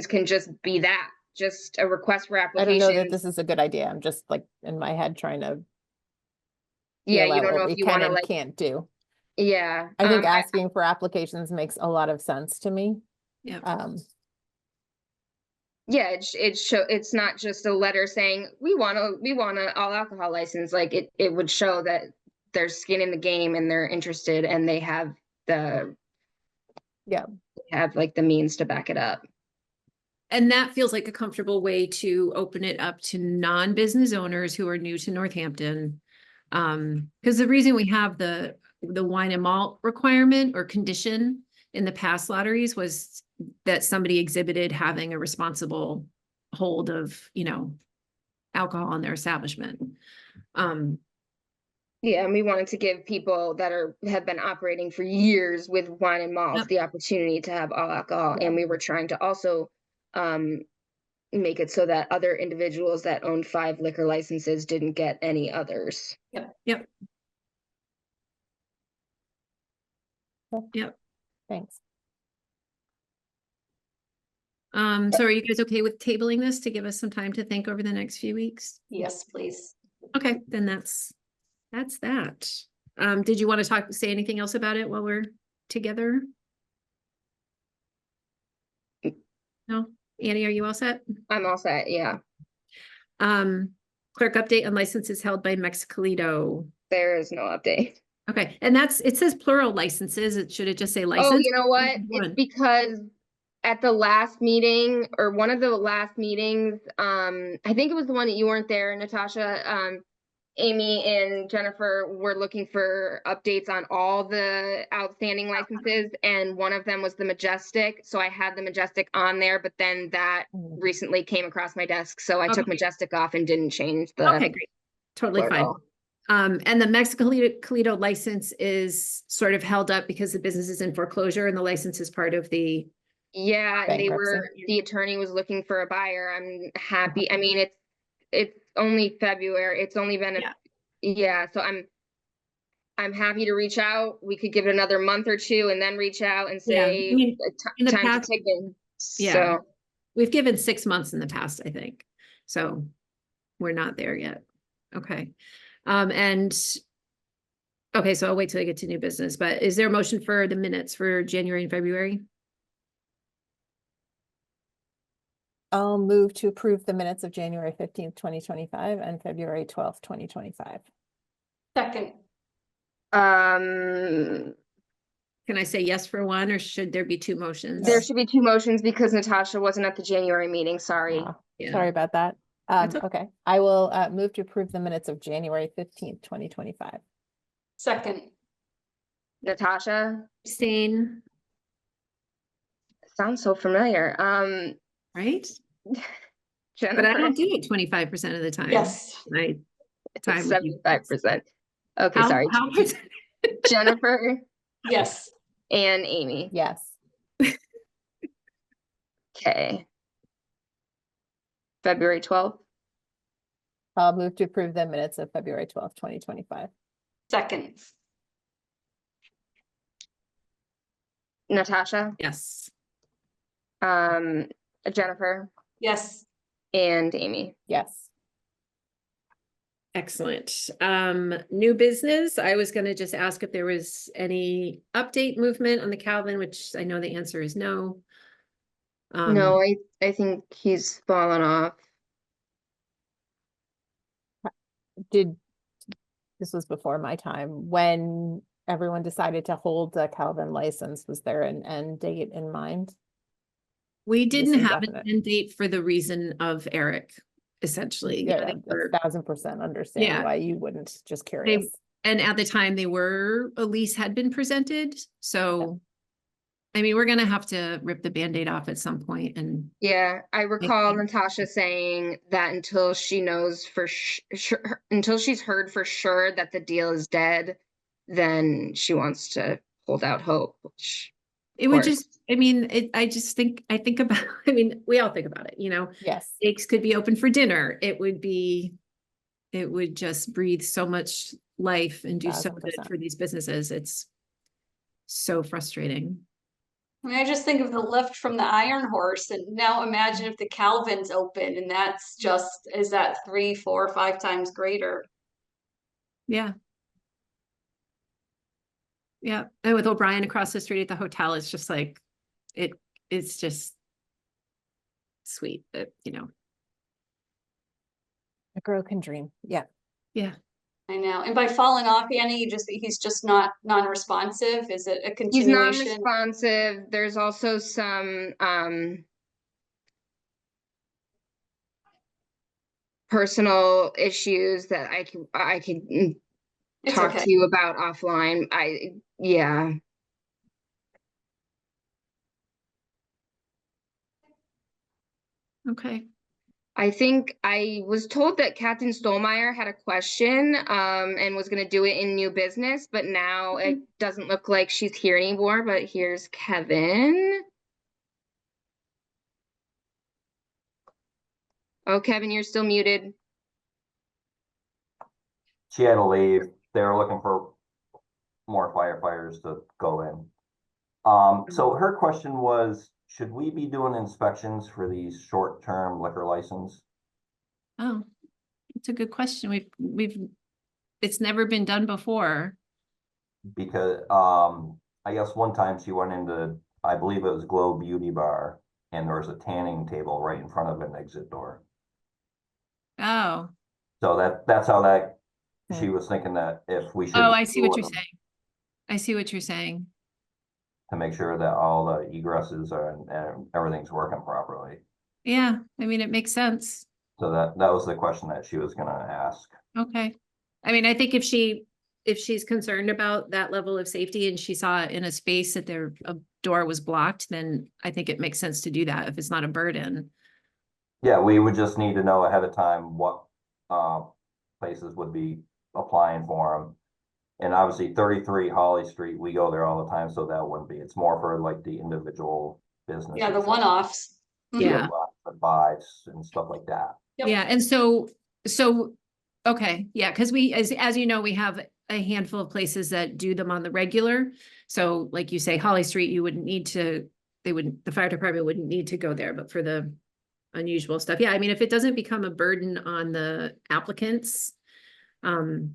can just be that, just a request for applications. I don't know that this is a good idea. I'm just like in my head trying to. Yeah, you don't know if you want to can't do. Yeah. I think asking for applications makes a lot of sense to me. Yeah. Yeah, it's not just a letter saying we want a all alcohol license. Like it would show that there's skin in the game and they're interested and they have the like the means to back it up. And that feels like a comfortable way to open it up to non-business owners who are new to Northampton. Because the reason we have the wine and malt requirement or condition in the past lotteries was that somebody exhibited having a responsible hold of, you know, alcohol in their establishment. Yeah, and we wanted to give people that have been operating for years with wine and malt Yep. the opportunity to have all alcohol. And we were trying to also make it so that other individuals that owned 5 liquor licenses didn't get any others. Yep. Thanks. So are you guys okay with tabling this to give us some time to think over the next few weeks? Yes, please. Okay, then that's that. Did you want to say anything else about it while we're together? No? Annie, are you all set? I'm all set, yeah. Clerk update on licenses held by Mexicalito. There is no update. Okay, and it says plural licenses. Should it just say license? Oh, you know what? One. It's because at the last meeting or one of the last meetings, I think it was the one that you weren't there, Natasha, Amy and Jennifer were looking for updates on all the outstanding licenses, and one of them was the Majestic. So I had the Majestic on there, but then that recently came across my desk. So I took Majestic off and didn't change the. Okay, great. Totally plural. Fine. And the Mexicalito license is sort of held up because the business is in foreclosure and the license is part of the. Yeah, and Bankruptcy. the attorney was looking for a buyer. I'm happy. I mean, it's only February. It's only been so I'm happy to reach out. We could give it another month or two and then reach out and say I mean, in the time past, to take in. yeah, So we've given 6 months in the past, I think. So we're not there yet. Okay. Okay, so I'll wait till I get to new business, but is there a motion for the minutes for January and February? I'll move to approve the minutes of January 15th, 2025 and February 12th, 2025. Second. um Can I say yes for one, or should there be 2 motions? there should be 2 motions because Natasha wasn't at the January meeting. Sorry. Yeah. Sorry about that. That's okay. Okay, I will move to approve the minutes of January 15th, 2025. Second. Natasha, Abstain, sounds so familiar. right? Jennifer, But I don't do it 25% of the time. Yes. My time it's with you. 75%. Okay, How- sorry. how is- Jennifer Yes. and Amy. Yes. Okay. February 12th. I'll move to approve the minutes of February 12th, 2025. Second. Natasha, Yes. Jennifer Yes. and Amy. Yes. Excellent. New business. I was gonna just ask if there was any update movement on the Calvin, which I know the answer is no. No, I think he's fallen off. This was before my time, when everyone decided to hold the Calvin license, was there an end date in mind? We didn't is have an definite. end date for the reason of Eric, essentially. Yeah, They were- 1000% understand Yeah. why you wouldn't, just curious. And at the time a lease had been presented, so. I mean, we're gonna have to rip the Band-Aid off at some point and. Yeah, I recall Natasha saying that until she knows for sure, until she's heard for sure that the deal is dead, then she wants to hold out hope. Which, It would course. just, I mean, I think about, I mean, we all think about it, you know? Yes. Steaks could be open for dinner. It would just breathe so much life and do so good 1000%. for these businesses. It's so frustrating. I mean, I just think of the lift from the Iron Horse, and now imagine if the Calvin's open, and that's just, is that 3, 4, 5 times greater? Yeah. Yeah, and with O'Brien across the street at the hotel, it's just like, it's just sweet, but you know. A girl can dream. Yeah. Yeah. I know. And by falling off, Annie, he's just not non-responsive? Is it a He's continuation? non-responsive. There's also some personal issues that I can It's talk okay. to you about offline. Yeah. Okay. I think I was told that Captain Stolmeyer had a question and was going to do it in new business, but now it doesn't look like she's here anymore. But here's Kevin. Oh, Kevin, you're still muted. She had to leave. They were looking for more firefighters to go in. So her question was, should we be doing inspections for these short-term liquor license? Oh, it's a good question. It's never been done before. Because I guess one time she went into, I believe it was Glow Beauty Bar, and there was a tanning table right in front of an exit door. Oh, So that's how that she was thinking that if we should. oh, I see what do you're them saying. I see what you're saying. to make sure that all the egresses are and everything's working properly. Yeah, I mean, it makes sense. So that was the question that she was gonna ask. Okay. I mean, I think if she's concerned about that level of safety and she saw in a space that a door was blocked, then I think it makes sense to do that if it's not a burden. Yeah, we would just need to know ahead of time what places would be applying for them. And obviously 33 Holly Street, we go there all the time, so that wouldn't be. It's more for like the individual business. Yeah, the one-offs. Yeah. Buys and stuff like that. Yep. Yeah, and okay, yeah, because as you know, we have a handful of places that do them on the regular. So like you say, Holly Street, you wouldn't need to, the fire department wouldn't need to go there, but for the unusual stuff, yeah, I mean, if it doesn't become a burden on the applicants, and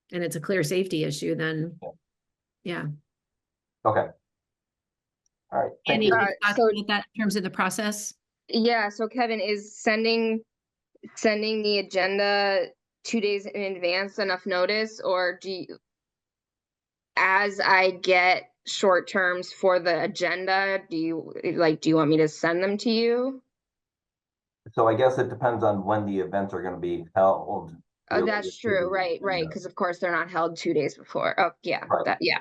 it's a clear safety issue, then yeah. Okay. All right. Thank Annie, you. can you talk about that in terms of the process? Yeah, so Kevin, is sending the agenda 2 days in advance enough notice, or as I get short terms for the agenda, do you want me to send them to you? So I guess it depends on when the events are going to be held. Oh, that's true. Right. Because of course they're not held 2 days before. Oh, yeah. Right. Yeah.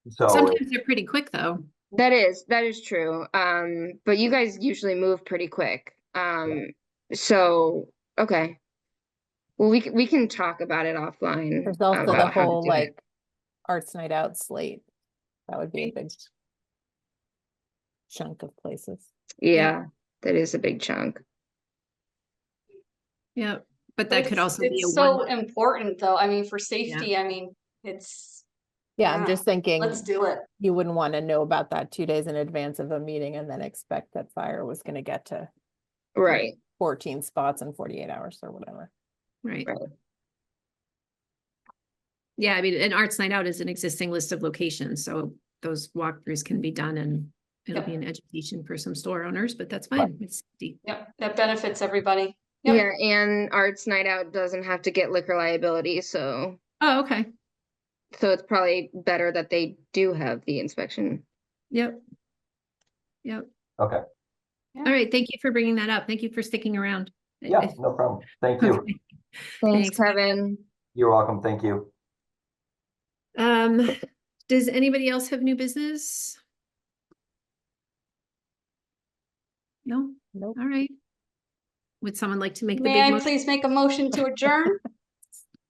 So Sometimes they're pretty quick though. That is true. But you guys usually move pretty quick. So okay. Well, we can talk about it offline. There's also the about how to whole do it. like Arts Night Out slate. That would be a big chunk of places. Yeah, that is a big chunk. Yeah, but that could also be a It's so important though. I mean, for safety, I mean, it's. Yeah, I'm just thinking. Let's do it. You wouldn't want to know about that 2 days in advance of a meeting and then expect that fire was going to get to Right. 14 spots in 48 hours or whatever. Right. Yeah, I mean, an Arts Night Out is an existing list of locations, so those walkthroughs can be done and it'll be an education for some store owners, but that's fine. It's Yep, that benefits everybody. Yep. Yeah, and Arts Night Out doesn't have to get liquor liability, so. Oh, okay. So it's probably better that they do have the inspection. Yep. Okay. All right, thank you for bringing that up. Thank you for sticking around. Yeah, no problem. Thank you. Okay. Thanks, Kevin. You're welcome. Thank you. Does anybody else have new business? No? Nope. All right. Would someone like to make the May big I motion? please make a motion to adjourn?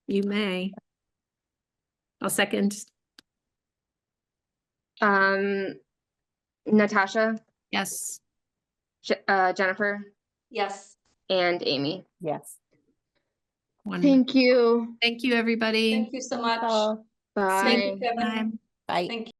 You may. I'll second. Natasha, Yes. Jennifer, Yes. and Amy. Yes. Thank you. Thank you, everybody. Thank you so much. Bye. Thank you, Kevin. Bye. Bye. Thank you.